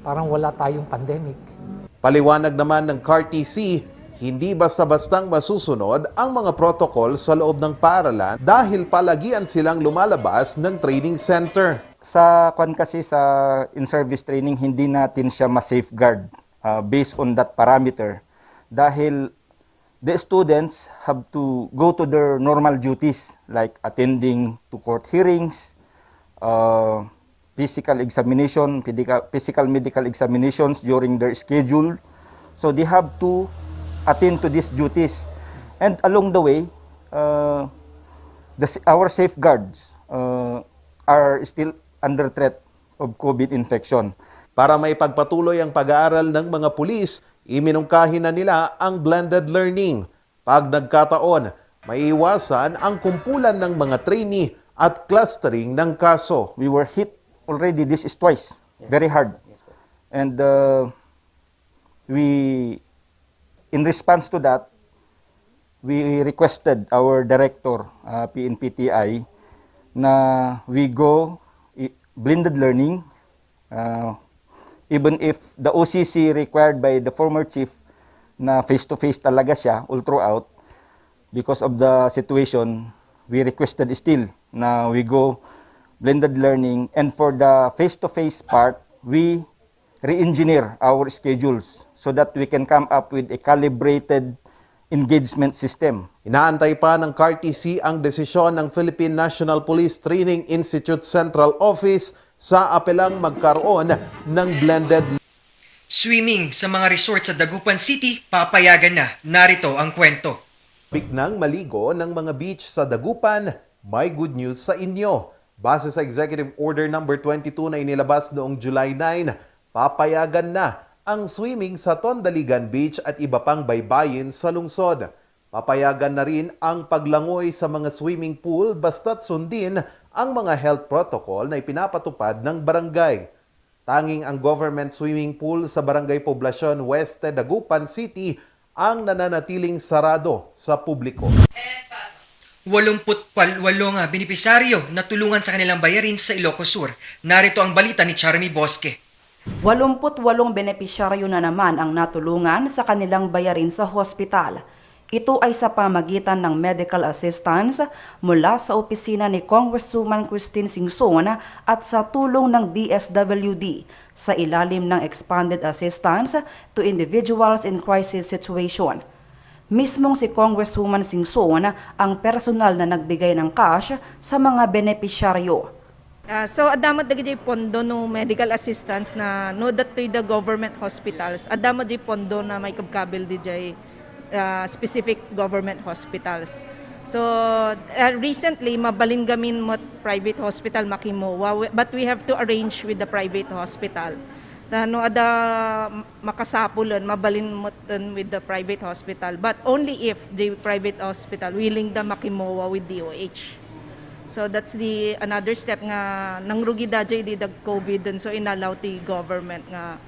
Parang wala tayong pandemic. Paliwanag naman ng CARTC, hindi basta-bastang masusunod ang mga protocol sa loob ng paaralan dahil palagian silang lumalabas ng training center. Sa kasi sa in-service training, hindi natin siya ma-safeguard based on that parameter. Dahil the students have to go to their normal duties like attending to court hearings, physical examination, physical medical examinations during their schedule. So they have to attend to these duties. And along the way, our safeguards are still under threat of COVID infection. Para may pagpatuloy ang pag-aaral ng mga pulis, iminungkahi na nila ang blended learning. Pag nagkataon, maiiwasan ang kumpulan ng mga trainee at clustering ng kaso. We were hit already, this is twice, very hard. And in response to that, we requested our director, PNPTI, na we go blended learning, even if the OCC required by the former chief na face-to-face talaga siya all throughout, because of the situation, we requested still na we go blended learning, and for the face-to-face part, we re-engineer our schedules so that we can come up with a calibrated engagement system. Inaantay pa ng CARTC ang desisyon ng Philippine National Police Training Institute Central Office sa apelang magkaroon ng blended Swimming sa mga resort sa Dagupan City, papayagan na. Narito ang kwento. Biknang maligo ng mga beach sa Dagupan, may good news sa inyo. Base sa Executive Order No. 22 na inilabas noong July 9, papayagan na ang swimming sa Tondaligan Beach at iba pang baybayin sa lungsod. Papayagan na rin ang paglangoy sa mga swimming pool basta't sundin ang mga health protocol na ipinapatupad ng barangay. Tanging ang government swimming pool sa Barangay Poblacion Weste, Dagupan City ang nananatiling sarado sa publiko. 88 benepisaryo na tulungan sa kanilang bayarin sa Ilocos Sur. Narito ang balita ni Charmy Bosque. 88 benepisyaryo na naman ang natulungan sa kanilang bayarin sa hospital. Ito ay sa pamagitan ng medical assistance mula sa opisina ni Congresswoman Christine Singson at sa tulong ng DSWD sa ilalim ng Expanded Assistance to Individuals in Crisis Situation. Mismong si Congresswoman Singson ang personal na nagbigay ng cash sa mga benepisyaryo. So adamot dagiti pondo no medical assistance na no datoy the government hospitals. Adamot di pondo na may kabkabil di specific government hospitals. So recently mabalin gamin mo private hospital Makimowa, but we have to arrange with the private hospital. Na no ada makasapulon mabalin mo with the private hospital, but only if the private hospital willing da Makimowa with DOH. So that's the another step nga nangrugi dajay di dag COVID and so inallow the government nga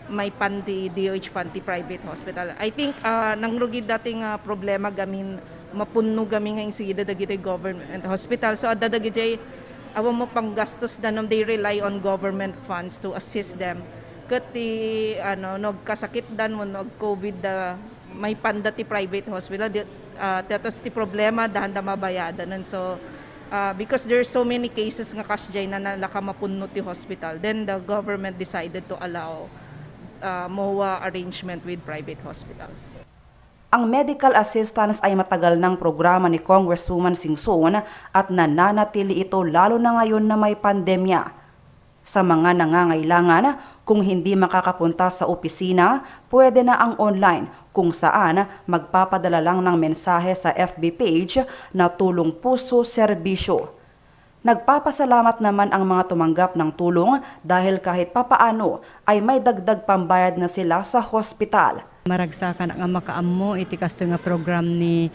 may panti DOH panti private hospital. I think nangrugi dating problema gamin mapunno gamin nga insida dagiti government hospital. So adda dagiti awa mo panggastos danom they rely on government funds to assist them. Kati nagkasakit dan mo nag COVID may panda ti private hospital tatos ti problema dahan da mabayadan and so Because there's so many cases nga kasjay na nalakamapunot yung hospital, then the government decided to allow MOA arrangement with private hospitals. Ang medical assistance ay matagal ng programa ni Congresswoman Singson at nananatili ito lalo na ngayon na may pandemya. Sa mga nangangailangan, kung hindi makakapunta sa opisina, pwede na ang online kung saan magpapadala lang ng mensahe sa FB page na Tulong Puso Serbisyo. Nagpapasalamat naman ang mga tumanggap ng tulong dahil kahit papaano ay may dagdag pambayad na sila sa hospital. Maragsakan ang makaammo iti kasto nga program ni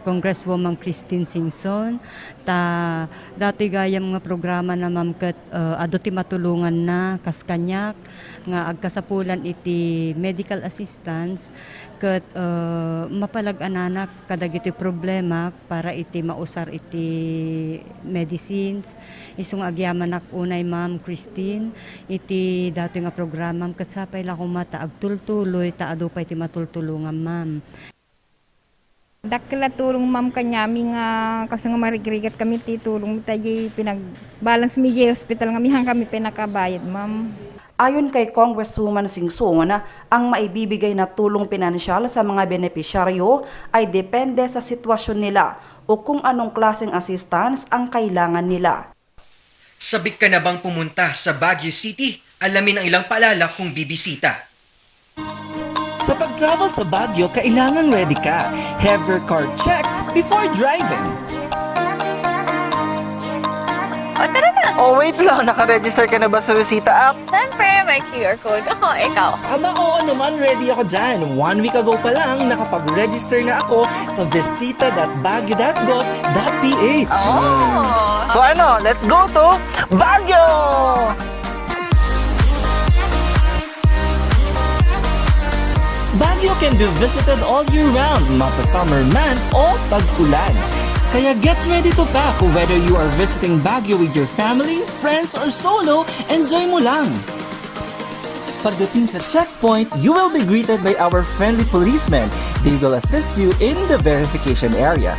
Congresswoman Christine Singson ta dati gayam nga programa na ket ado ti matulungan na kaskanyak nga agkasapulan iti medical assistance ket mapalag-ananak kadagiti problema para iti mausar iti medicines isung agyaman unay Ma'am Christine iti dati nga programa ket sapay la kumata agtultuloy ta adu pay ti matultulungan ma'am. Dakla tulong ma'am kanyami nga kasi nga marigrigat kami ti tulong tayo pinag-balance mi hospital nga mihang kami pinakabayad ma'am. Ayon kay Congresswoman Singson, ang maibibigay na tulong pinansyal sa mga benepisyaryo ay depende sa sitwasyon nila o kung anong klaseng assistance ang kailangan nila. Sabik ka na bang pumunta sa Baguio City? Alamin ang ilang paalala kung bibisita. Sa pag-travel sa Baguio, kailangan ready ka. Have your car checked before driving. O, tara na! Oh, wait lang. Naka-register ka na ba sa Visita app? Siyempre, may QR code. Ako, ikaw. Aba, oo naman. Ready ako dyan. 1 week ago pa lang, nakapag-register na ako sa visita.baguio.gov.ph. Oh! So ano, let's go to Baguio! Baguio can be visited all year round, mapa-summer man o tag-ulan. Kaya get ready to pack whether you are visiting Baguio with your family, friends, or solo, enjoy mo lang. Pagdating sa checkpoint, you will be greeted by our friendly policemen. They will assist you in the verification area.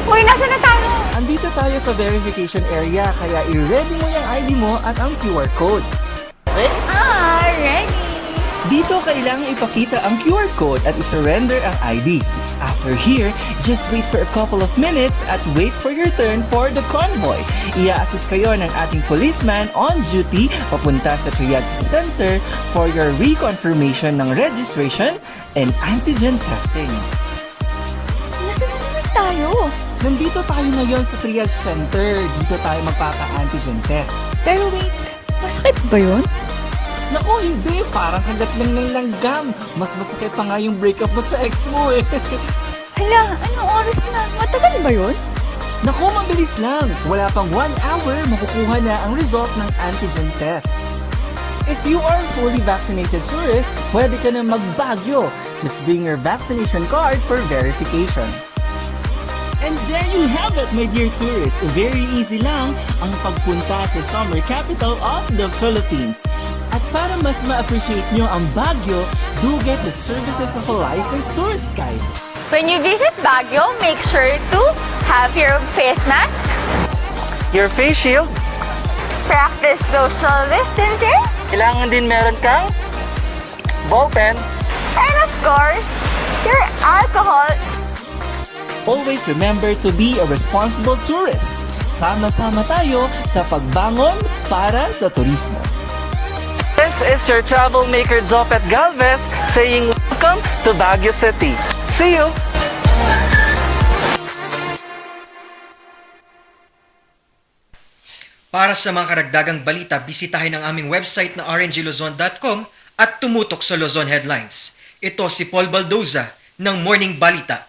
Uy, nasa na tayo? Andito tayo sa verification area, kaya i-ready mo yung ID mo at ang QR code. Ready? Ready! Dito kailangan ipakita ang QR code at isurrender ang IDs. After here, just wait for a couple of minutes at wait for your turn for the convoy. Ia-assist kayo ng ating policeman on duty papunta sa triage center for your reconfirmation ng registration and antigen testing. Nasaan na naman tayo? Nandito tayo ngayon sa triage center. Dito tayo magpapa-antigen test. Pero wait, masakit ba yun? Naku, hindi. Parang kagat lang ng langgam. Mas masakit pa nga yung breakup mo sa ex mo eh. Hala, anong oras na? Matagal ba yun? Naku, mabilis lang. Wala pang 1 hour, makukuha na ang result ng antigen test. If you are a fully vaccinated tourist, pwede ka na mag-Baguio. Just bring your vaccination card for verification. And there you have it, my dear tourist. Very easy lang ang pagpunta sa summer capital of the Philippines. At para mas ma-appreciate nyo ang Baguio, do get the services of a licensed tourist guide. When you visit Baguio, make sure to have your face mask, Your face shield, practice social distancing, kailangan din meron kang ball pen, and of course, your alcohol. Always remember to be a responsible tourist. Sama-sama tayo sa pagbangon para sa turismo. This is your travel maker Jopet Galvez saying welcome to Baguio City. See you! Para sa mga karagdagang balita, bisitahin ang aming website na rngluzon.com at tumutok sa Luzon Headlines. Ito si Paul Baldoza ng Morning Balita.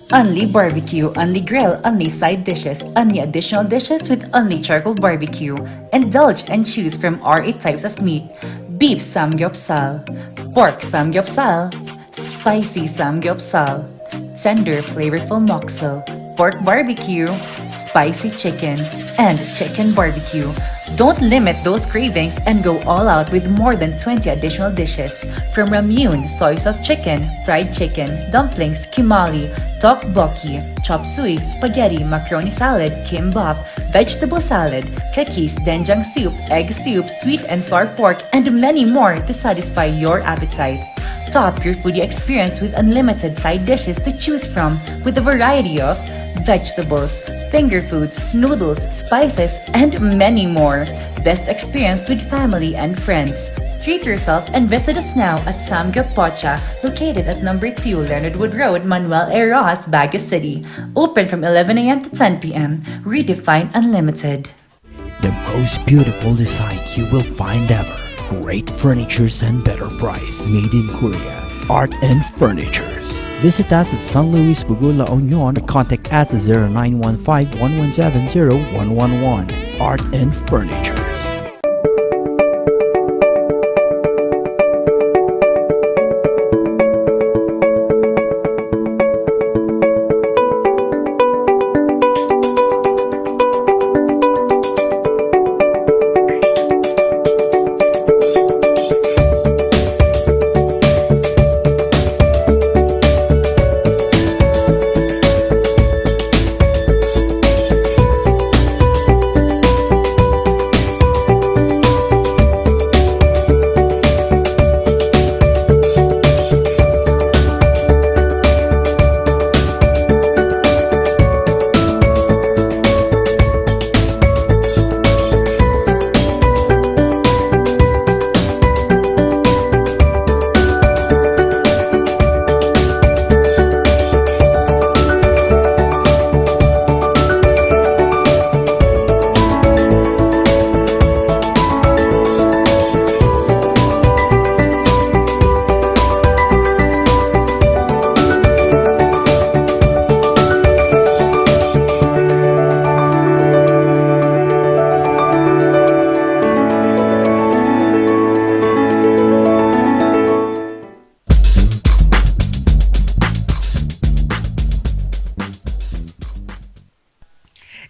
Only barbecue, only grill, only side dishes, only additional dishes with only charcoal barbecue. Indulge and choose from our 8 types of meat. Beef samgyeopsal, pork samgyeopsal, spicy samgyeopsal, tender flavorful moksel, pork barbecue, spicy chicken, and chicken barbecue. Don't limit those cravings and go all out with more than 20 additional dishes. From ramyun, soy sauce chicken, fried chicken, dumplings, kimali, tteokbokki, chop suey, spaghetti, macaroni salad, kimbap, vegetable salad, kakis, doenjang soup, egg soup, sweet and sour pork, and many more to satisfy your appetite. Top your foodie experience with unlimited side dishes to choose from with a variety of vegetables, finger foods, noodles, spices, and many more. Best experience with family and friends. Treat yourself and visit us now at Samgyup Pocha, located at number 2 Leonard Wood Road, Manuel A. Rojas, Baguio City. Open from 11 a.m. to 10 p.m. Redefine Unlimited. The most beautiful design you will find ever. Great furnitures and better price. Made in Korea. Art and Furnitures. Visit us at San Luis Bugula, La Union. Contact us at 0915-1170-111. Art and Furnitures.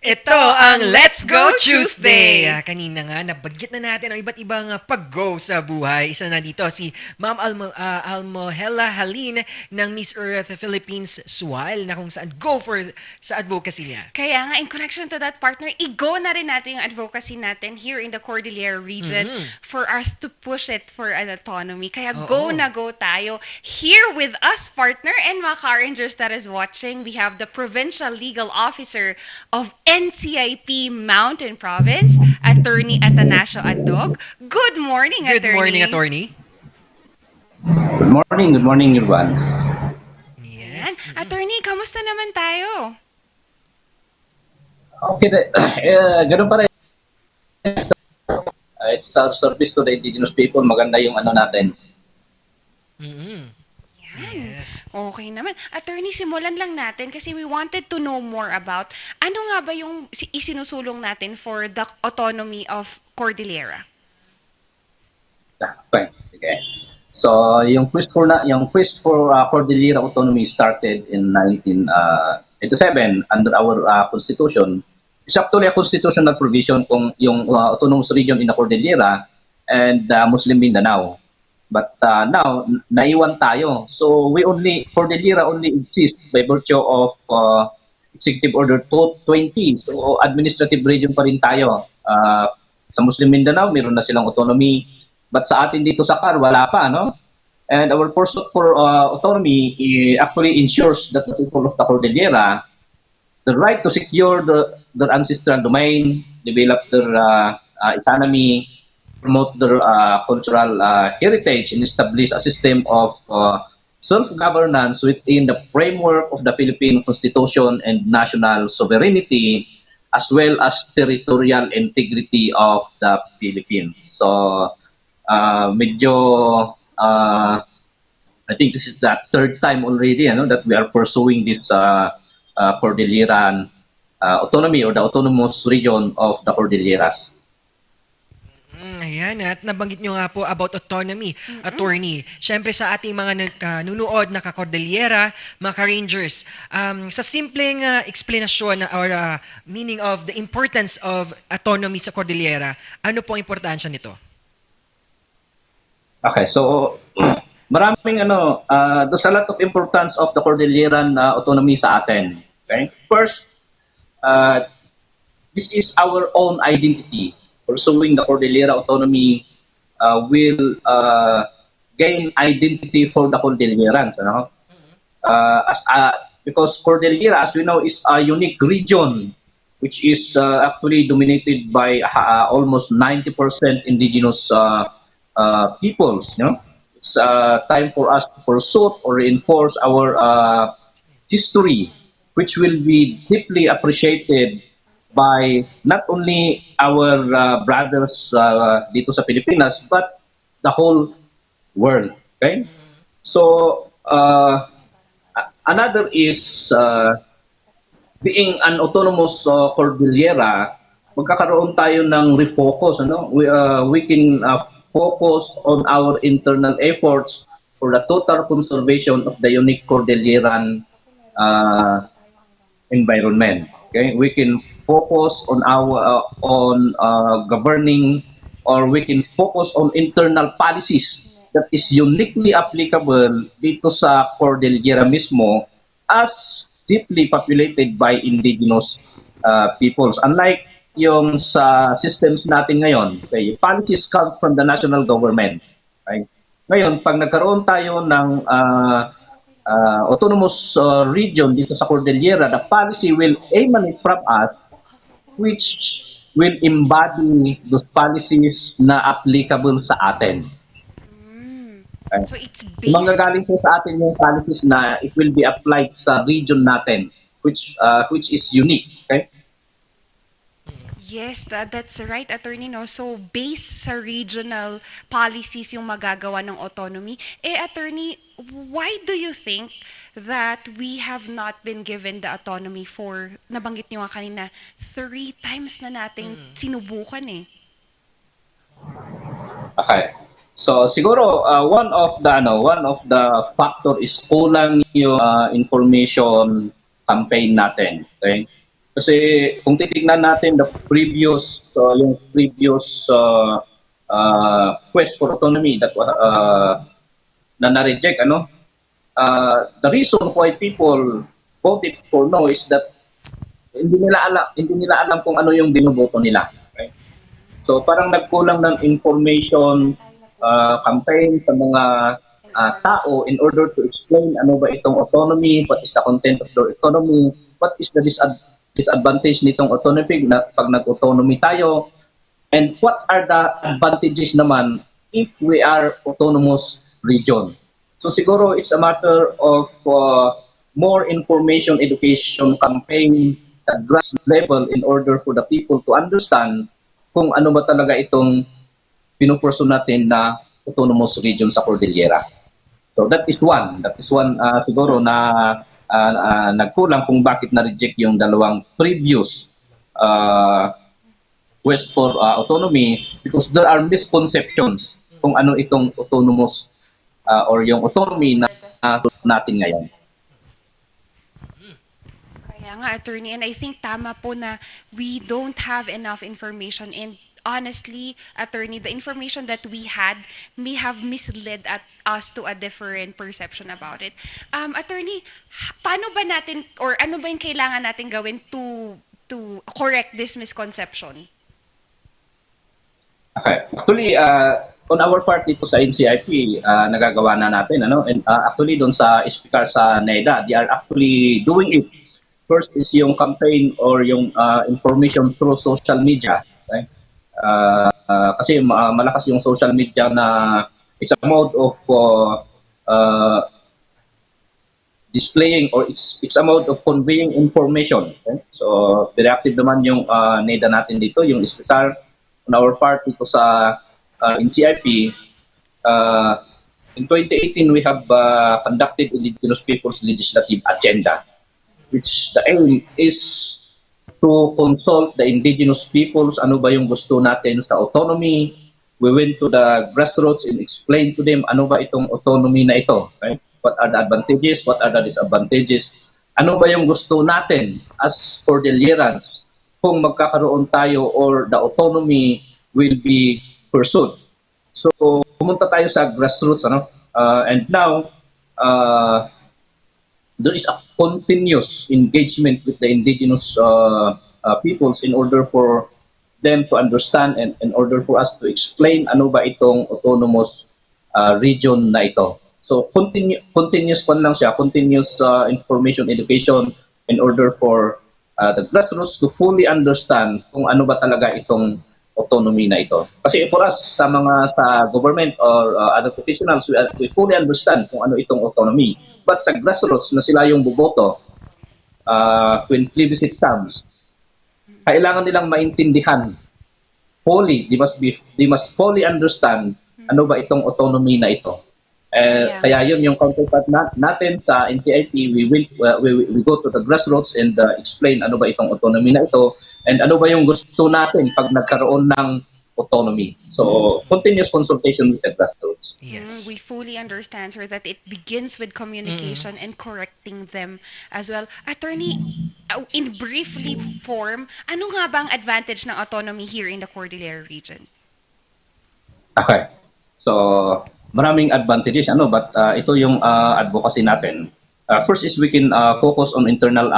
Ito ang Let's Go Tuesday! Kanina nga, nabanggit na natin ang iba't ibang pag-go sa buhay. Isa na dito si Ma'am Almohela Halin ng Miss Earth Philippines Sual na kung saan go for sa advocacy niya. Kaya nga, in connection to that partner, i-go na rin natin yung advocacy natin here in the Cordillera region for us to push it for an autonomy. Kaya go na go tayo. Here with us, partner, and mga ka-Rangers that is watching, we have the Provincial Legal Officer of NCIP Mountain Province, Attorney Atanasio Adog. Good morning, Attorney. Good morning, Attorney. Good morning, everyone. Yes. Attorney, kamusta naman tayo? Okay, ganun pa rin. It's self-service to the indigenous people. Maganda yung ano natin. Yes. Okay naman. Attorney, simulan lang natin kasi we wanted to know more about ano nga ba yung isinusulong natin for the autonomy of Cordillera? Okay, sige. So, yung quest for Cordillera Autonomy started in 1987 under our constitution. It's actually a constitutional provision kung yung autonomous region in the Cordillera and Muslim Mindanao. But now, naiwan tayo. So, Cordillera only exists by virtue of Executive Order 220. So, administrative region pa rin tayo. Sa Muslim Mindanao, meron na silang autonomy. But sa atin dito sa CAR, wala pa, no? And our pursuit for autonomy actually ensures that the people of the Cordillera the right to secure their ancestral domain, develop their economy, promote their cultural heritage, and establish a system of self-governance within the framework of the Philippine Constitution and national sovereignty, as well as territorial integrity of the Philippines. So, medyo I think this is the third time already, that we are pursuing this Cordilleran autonomy or the autonomous region of the Cordilleras. Ayan, at nabanggit nyo nga po about autonomy, attorney. Siyempre sa ating mga nunuod na ka-Cordillera, mga ka-Rangers, sa simpleng explanation or meaning of the importance of autonomy sa Cordillera, ano po ang importansya nito? Okay, so maraming there's a lot of importance of the Cordilleran autonomy sa atin. Okay? First, this is our own identity. Pursuing the Cordillera autonomy will gain identity for the Cordillerans. Because Cordillera, as we know, is a unique region which is actually dominated by almost 90% indigenous peoples. It's time for us to pursue or reinforce our history, which will be deeply appreciated by not only our brothers dito sa Pilipinas, but the whole world. Okay? So, another is being an autonomous Cordillera, magkakaroon tayo ng refocus. We can focus on our internal efforts for the total conservation of the unique Cordilleran environment. Okay, we can focus on our governing, or we can focus on internal policies that is uniquely applicable dito sa Cordillera mismo, as deeply populated by indigenous peoples. Unlike yung sa systems natin ngayon, okay, policies come from the national government. Right? Ngayon, pag nagkaroon tayo ng autonomous region dito sa Cordillera, the policy will emanate from us, which will embody those policies na applicable sa atin. Okay. So it's based... Manggagaling po sa atin yung policies na it will be applied sa region natin, which is unique. Okay? Yes, that's right, attorney, no? So, based sa regional policies yung magagawa ng autonomy. Attorney, why do you think that we have not been given the autonomy for, nabanggit nyo nga kanina, 3 times na nating sinubukan eh? Okay. So, siguro, one of the factor is kulang yung information campaign natin. Okay? Kasi kung titignan natin yung previous quest for autonomy that na na-reject, the reason why people voted for no is that hindi nila alam kung ano yung binoboto nila. Okay? So parang nagkulang ng information campaign sa mga tao in order to explain ano ba itong autonomy, what is the content of their autonomy, what is the disadvantage nitong autonomy na pag nag-autonomy tayo, and what are the advantages naman if we are autonomous region. So siguro it's a matter of more information education campaign sa grassroots level in order for the people to understand kung ano ba talaga itong pinupurso natin na autonomous region sa Cordillera. So that is one siguro na nagkulang kung bakit na-reject yung dalawang previous quest for autonomy, because there are misconceptions kung ano itong autonomous or yung autonomy na natin ngayon. Kaya nga, attorney, and I think tama po na we don't have enough information, and honestly, attorney, the information that we had may have misled us to a different perception about it. Attorney, paano ba natin, or ano ba yung kailangan natin gawin to correct this misconception? Okay. Actually, on our part dito sa NCIP, nagagawa na natin, and actually doon sa speaker sa NEDA, they are actually doing it. First is yung campaign or yung information through social media. Okay? Kasi malakas yung social media na it's a mode of displaying, or it's a mode of conveying information. Okay? So very active naman yung NEDA natin dito, yung speaker on our part dito sa NCIP. In 2018, we have conducted Indigenous Peoples Legislative Agenda, which the aim is to consult the indigenous peoples, ano ba yung gusto natin sa autonomy. We went to the grassroots and explained to them ano ba itong autonomy na ito. Right? What are the advantages? What are the disadvantages? Ano ba yung gusto natin as Cordillerans kung magkakaroon tayo or the autonomy will be pursued. So, pumunta tayo sa grassroots, and now, there is a continuous engagement with the indigenous peoples in order for them to understand and in order for us to explain ano ba itong autonomous region na ito. So continuous pa lang siya, continuous information education in order for the grassroots to fully understand kung ano ba talaga itong autonomy na ito. Kasi for us, sa government or other professionals, we fully understand kung ano itong autonomy. But sa grassroots na sila yung buboto, when plebiscite comes, kailangan nilang maintindihan fully, they must fully understand ano ba itong autonomy na ito. Kaya yun yung counterpart natin sa NCIP, we go to the grassroots and explain ano ba itong autonomy na ito and ano ba yung gusto natin pag nagkaroon ng autonomy. So, continuous consultation with the grassroots. Yes. We fully understand, sir, that it begins with communication and correcting them as well. Attorney, in briefly form, ano nga bang advantage ng autonomy here in the Cordillera region? Okay. So, maraming advantages, but ito yung advocacy natin. First is we can focus on internal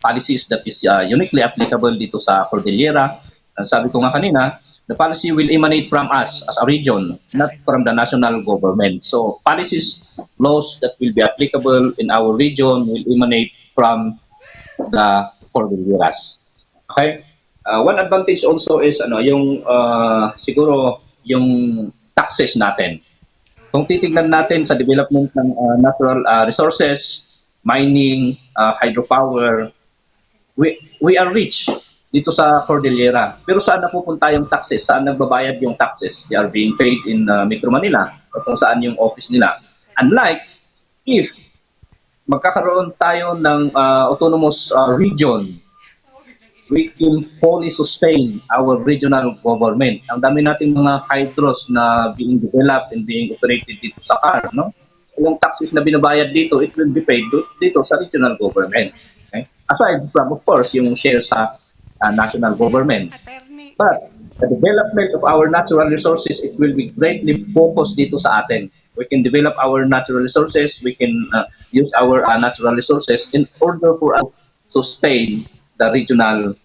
policies that is uniquely applicable dito sa Cordillera. Sabi ko nga kanina, the policy will emanate from us as a region, not from the national government. So policies, laws that will be applicable in our region will emanate from the Cordilleras. Okay? One advantage also is siguro yung taxes natin. Kung titignan natin sa development ng natural resources, mining, hydropower, we are rich dito sa Cordillera. Pero saan napupunta yung taxes? Saan nagbabayad yung taxes? They are being paid in Metro Manila o kung saan yung office nila. Unlike if magkakaroon tayo ng autonomous region, we can fully sustain our regional government. Ang dami nating mga hydros na being developed and being operated dito sa CAR, no? Yung taxes na binabayad dito, it will be paid dito sa regional government. Okay? Aside from, of course, yung share sa national government. But the development of our natural resources, it will be greatly focused dito sa atin. We can develop our natural resources, we can use our natural resources in order for us to sustain the regional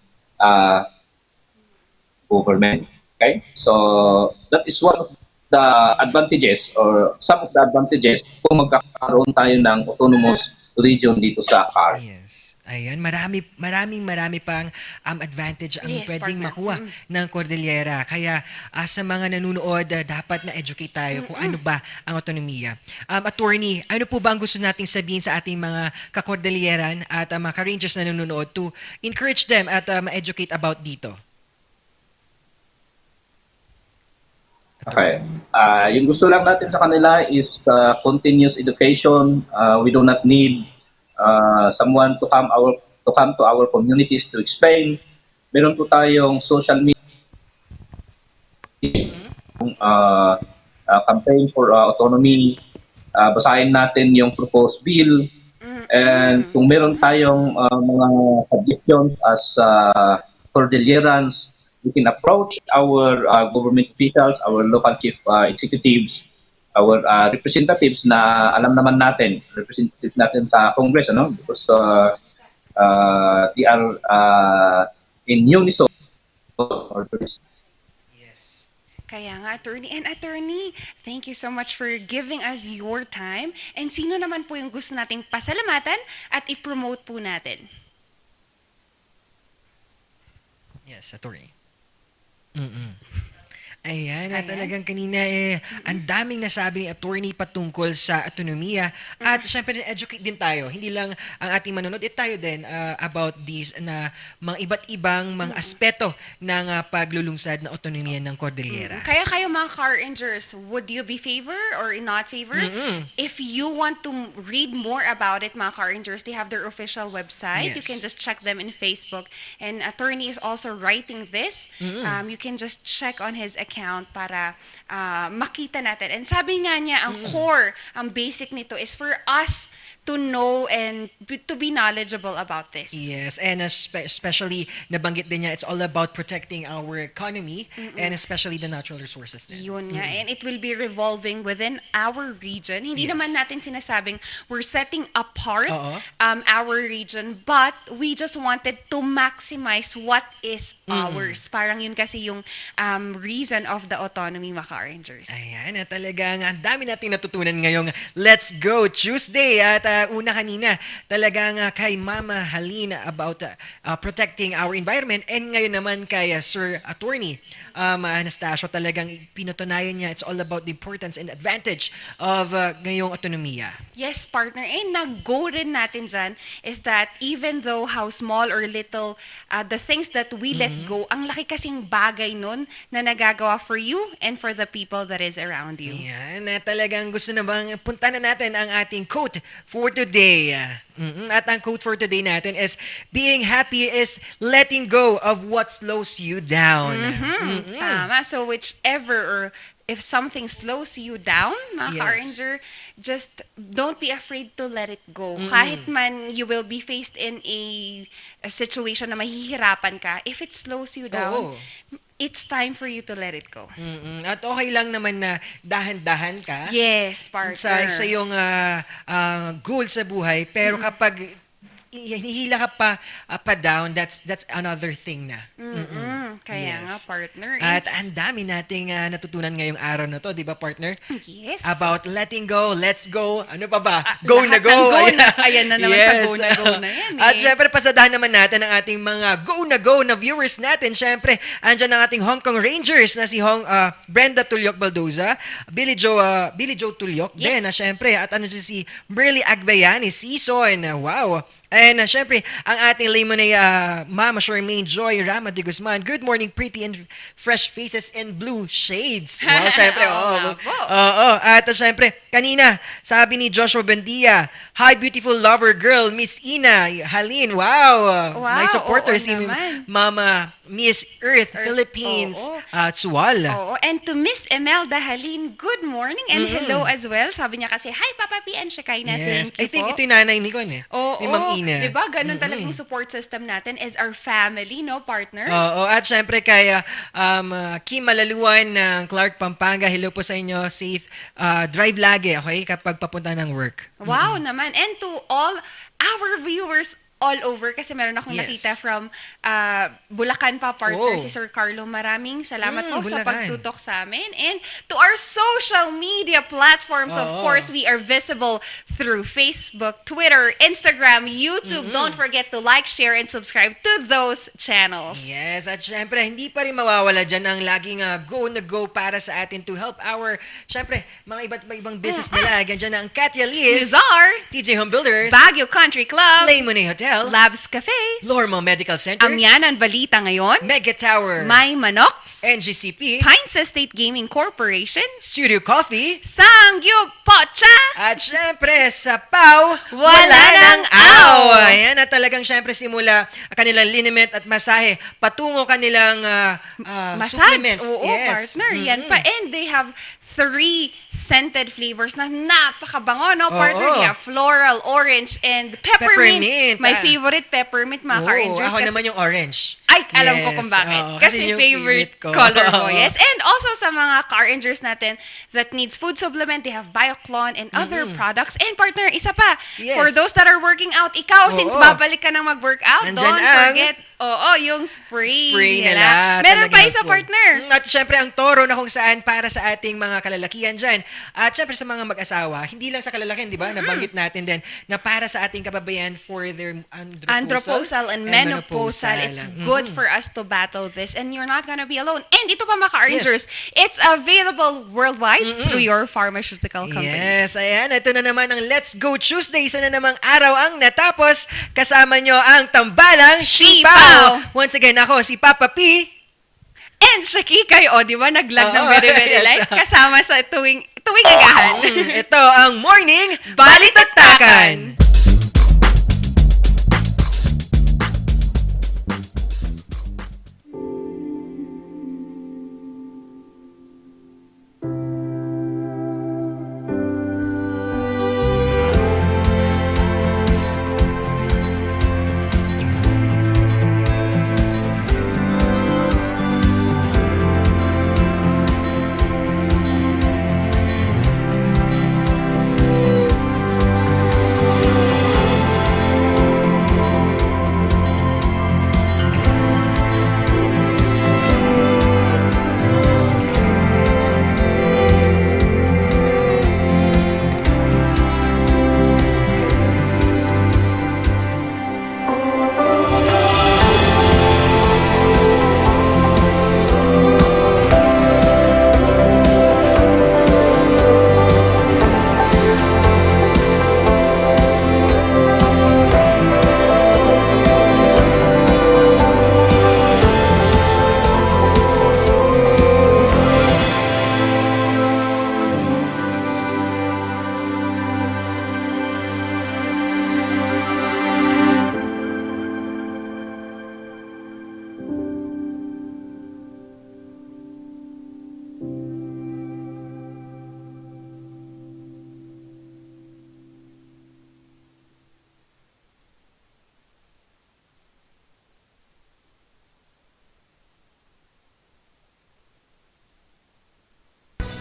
government. Okay? So that is one of the advantages or some of the advantages kung magkakaroon tayo ng autonomous region dito sa CAR. Ayan, marami pang advantage ang pwedeng makuha ng Cordillera. Kaya sa mga nanonood, dapat na-educate tayo kung ano ba ang autonomiya. Attorney, ano po ba ang gusto nating sabihin sa ating mga ka-Cordilleran at mga ka-Rangers na nanonood to encourage them at ma-educate about dito? Okay. Yung gusto lang natin sa kanila is continuous education. We do not need someone to come to our communities to explain. Meron po tayong social media campaign for autonomy. Basahin natin yung proposed bill. And kung meron tayong mga suggestions as Cordillerans, we can approach our government officials, our local chief executives, our representatives na alam naman natin, representatives natin sa Congress, because they are in unison. Yes. Kaya nga, attorney. And attorney, thank you so much for giving us your time. And sino naman po yung gusto nating pasalamatan at i-promote po natin? Yes, attorney. Ayan, at talagang kanina ang daming nasabi ni attorney patungkol sa autonomiya at syempre educate din tayo. Hindi lang ang ating manonood, tayo din about these na mga iba't ibang mga aspeto ng paglulungsad ng autonomiya ng Cordillera. Kaya kayo mga car rangers, would you be favor or not favor? If you want to read more about it, mga car rangers, they have their official website. You Yes. can just check them in Facebook. And attorney is also writing this. You can just check on his account para makita natin. And sabi nga niya, ang core, ang basic nito is for us to know and to be knowledgeable about this. Yes, and especially nabanggit din niya, it's all about protecting our economy and especially the natural resources din. Yun nga. And it will be revolving within our region. Hindi naman natin sinasabing we're setting apart our region, but we just wanted to maximize what is ours. Parang yun kasi yung reason of the autonomy, mga Rangers. Ayan, talagang ang dami natin natutunan ngayong Let's Go Tuesday. At una kanina, talagang kay Mama Halina about protecting our environment, and ngayon naman kay Sir Attorney Anastasio, talagang pinutunayan niya it's all about the importance and advantage of ngayong autonomiya. Yes, partner. And nag-go rin natin dyan is that even though how small or little the things that we let go, ang laki kasing bagay nun na nagagawa for you and for the people that is around you. Ayan, talagang gusto na bang punta na natin ang ating quote for today. At ang quote for today natin is, being happy is letting go of what slows you down. Tama. So whichever or if something slows you down, mga ka-ranger, just don't be afraid to let it go. Kahit man you will be faced in a situation na mahihirapan ka, if it slows you down, it's time for you to let it go. At okay lang naman na dahan-dahan ka. Yes, partner. Sa iyong goal sa buhay, pero kapag hinihila ka pa down, that's another thing na. Kaya nga, partner. At ang dami nating natutunan ngayong araw na to, di ba, partner? Yes. About letting go, let's go, ano pa ba? Go na go. Ayan na naman sa go na go na yan. At syempre, pasadahan naman natin ang ating mga go na viewers natin. Syempre, andyan ang ating Hong Kong Rangers na si Brenda Tulyok Baldoza, Billy Joe Tulyok din, syempre. At ano si Merly Agbayani, Season. Wow. And syempre, ang ating layman ay Mama Charmaine Joy Rama de Guzman. Good morning, pretty and fresh faces in blue shades. Wow, syempre. At syempre, kanina, sabi ni Joshua Bendia, hi, beautiful lover girl, Miss Ina Halin. Wow. My supporter, si Mama Miss Earth Philippines, Tsuwal. And to Miss Imelda Halin, good morning and hello as well. Sabi niya kasi, hi, Papa P and Shekinah. Yes. Thank you I think po. ito yung nanay ni Kon ni Ma'am Ina. Diba? Ganun talagang support system natin is our family, no, partner? At syempre kay Kim Malaluan ng Clark, Pampanga. Hello po sa inyo. Safe drive lagi, okay? Kapag papunta ng work. Wow naman. And to all our viewers all over, kasi meron akong nakita from Bulacan pa, partner, si Sir Carlo. Maraming salamat po sa pagtutok sa amin. And to our social media platforms, of course, we are visible through Facebook, Twitter, Instagram, YouTube. Don't forget to like, share, and subscribe to those channels. Yes, at syempre, hindi pa rin mawawala dyan ang laging go na go para sa atin to help our, syempre, mga iba't ibang business nila. Ganyan na ang Katya Liz, Luzar, TJ Home Builders, Baguio Country Club, Laymonet Hotel, Labs Cafe, Lormo Medical Center, Amyanan Balita Ngayon, Mega Tower, My Manox, NGCP, Pines Estate Gaming Corporation, Studio Coffee, Sangyup Pocha, at syempre sa PAW, wala nang aw. Ayan, at talagang syempre simula kanilang liniment at masahe patungo kanilang massage. supplements. Oo, partner. Yan pa. And they have 3 scented flavors na napakabango, no, partner? Yeah, floral, orange, and peppermint. My favorite peppermint, mga ka-rangers. Ako naman yung orange. Ay, alam ko kung bakit. Kasi favorite color ko. Yes. And also sa mga ka-rangers natin that needs food supplement, they have Bioclon and other products. And partner, isa pa, for those that are working out, ikaw, since babalik ka nang mag-workout, don't forget Oo, yung spray, nila. Meron pa Talaga isa, po. partner. At syempre, ang toro na kung saan para sa ating mga kalalakihan dyan. At syempre sa mga mag-asawa, hindi lang sa kalalakihan, di ba? Nabanggit natin din na para sa ating kababayan for their Andropausal and menopausal. It's good for us to battle this, and you're not gonna be alone. And ito pa, mga ka-arrangers, it's available worldwide through your pharmaceutical companies. Yes, ayan. Ito na naman ang Let's Go Tuesday. Isa na namang araw ang natapos. Kasama nyo ang tambalang Sipaw. Once again, ako si Papa P. And Shakikay, di ba? Naglag ng very, very light. Kasama sa tuwing agahan. Ito ang Morning Balitaktakan.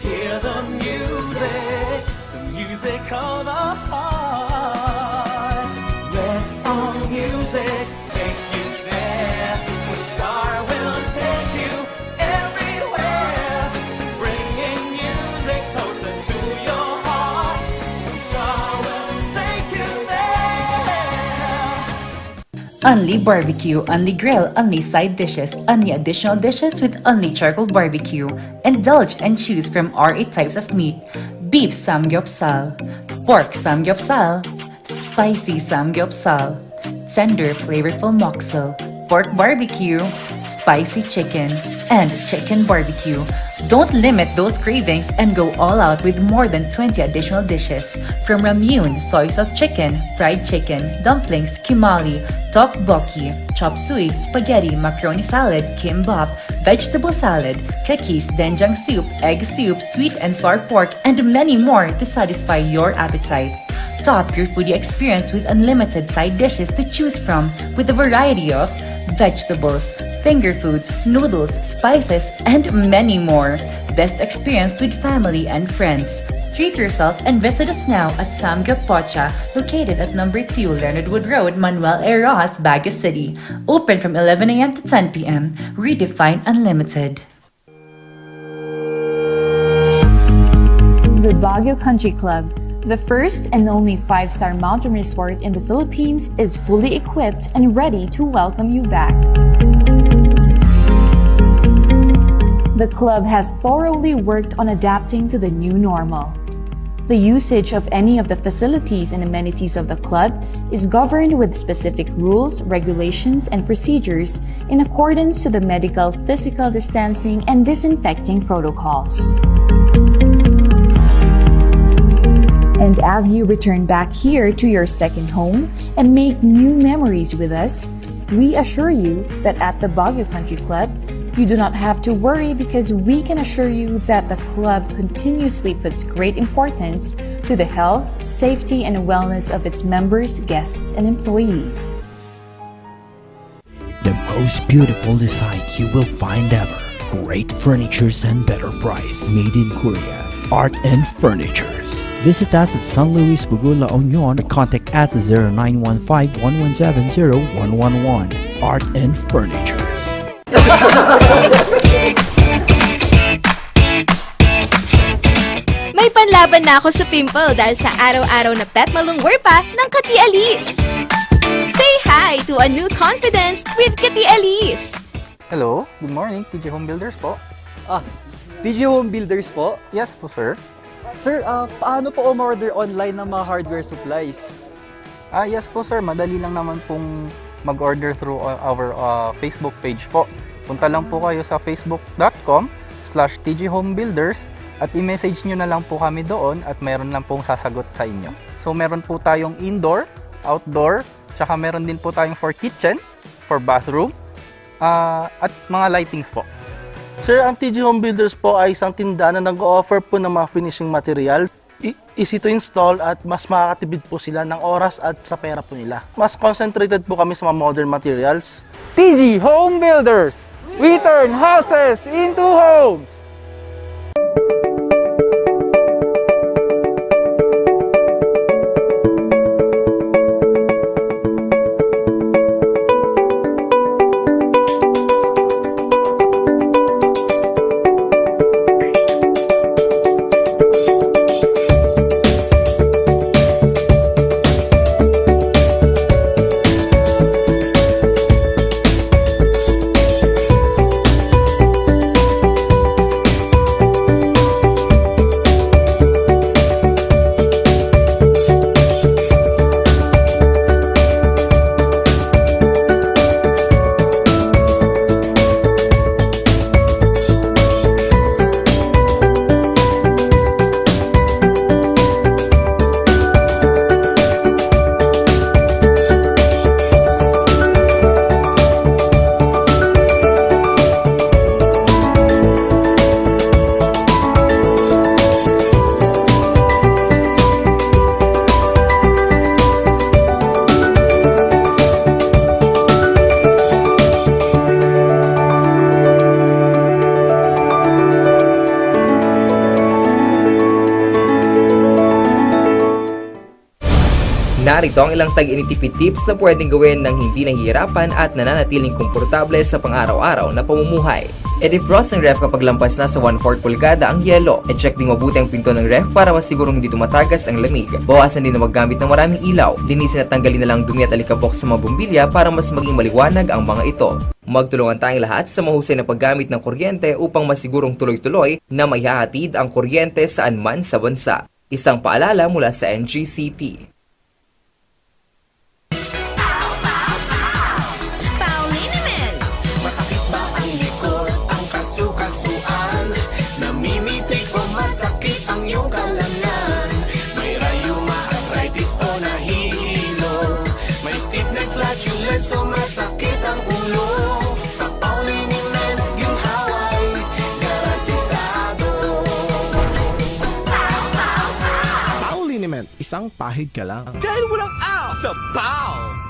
Hear the music of the heart. Let our music take you there. The star will take you everywhere, bringing music closer to your heart. The star will take you there. Only barbecue, only grill, only side dishes, only additional dishes with only charcoal barbecue. Indulge and choose from our 8 types of meat. Beef samgyeopsal, pork samgyeopsal, spicy samgyeopsal, tender flavorful moksel, pork barbecue, spicy chicken, and chicken barbecue. Don't limit those cravings and go all out with more than 20 additional dishes. From ramyun, soy sauce chicken, fried chicken, dumplings, kimali, tteokbokki, chop suey, spaghetti, macaroni salad, kimbap, vegetable salad, cookies, doenjang soup, egg soup, sweet and sour pork, and many more to satisfy your appetite. Top your foodie experience with unlimited side dishes to choose from with a variety of vegetables, finger foods, noodles, spices, and many more. Best experience with family and friends. Treat yourself and visit us now at Samgyup Pocha, located at number 2 Leonard Wood Road, Manuel A. Rojas, Baguio City. Open from 11 a.m. to 10 p.m. Redefine Unlimited. The Baguio Country Club, the first and only 5-star mountain resort in the Philippines, is fully equipped and ready to welcome you back. The club has thoroughly worked on adapting to the new normal. The usage of any of the facilities and amenities of the club is governed with specific rules, regulations, and procedures in accordance to the medical, physical distancing, and disinfecting protocols. And as you return back here to your second home and make new memories with us, we assure you that at the Baguio Country Club, you do not have to worry because we can assure you that the club continuously puts great importance to the health, safety, and wellness of its members, guests, and employees. The most beautiful design you will find ever. Great furnitures and better price. Made in Korea. Art and Furnitures. Visit us at San Luis Bugula, La Union, or contact us at 0915-117-0111. Art and Furnitures. May panlaban na ako sa pimple dahil sa araw-araw na pet malungwer pa ng Kati Alice. Say hi to a new confidence with Kati Alice. Hello, good morning, TJ Home Builders po. TJ Home Builders po? Yes po, sir. Sir, paano po umorder online ng mga hardware supplies? Yes po, sir. Madali lang naman pong mag-order through our Facebook page po. Punta lang po kayo sa facebook.com/tjhomebuilders at i-message nyo na lang po kami doon at meron lang pong sasagot sa inyo. So meron po tayong indoor, outdoor, tsaka meron din po tayong for kitchen, for bathroom, at mga lightings po. Sir, ang TJ Home Builders po ay isang tindahan na nag-o-offer po ng mga finishing material. Easy to install at mas makakatipid po sila ng oras at sa pera po nila. Mas concentrated po kami sa mga modern materials. TJ Home Builders! We turn houses into homes! Narito ang ilang tag-initipid tips na pwedeng gawin ng hindi nahihirapan at nananatiling komportable sa pang-araw-araw na pamumuhay. I-defrost frost ng ref kapag lampas na sa 1/4 pulgada ang yelo. I-check ding mabuti ang pinto ng ref para masigurong hindi tumatagas ang lamig. Bawasan din na maggamit ng maraming ilaw. Linisin at tanggalin na lang dumi at alikabok sa mga bumbilya para mas maging maliwanag ang mga ito. Magtulungan tayong lahat sa mahusay na paggamit ng kuryente upang masigurong tuloy-tuloy na maihahatid ang kuryente saan man sa bansa. Isang paalala mula sa NGCP. So masakit ang ulo sa pauliniment yung haway garantisado. Pauliniment, isang pahid ka lang. Dahil walang out sa POW!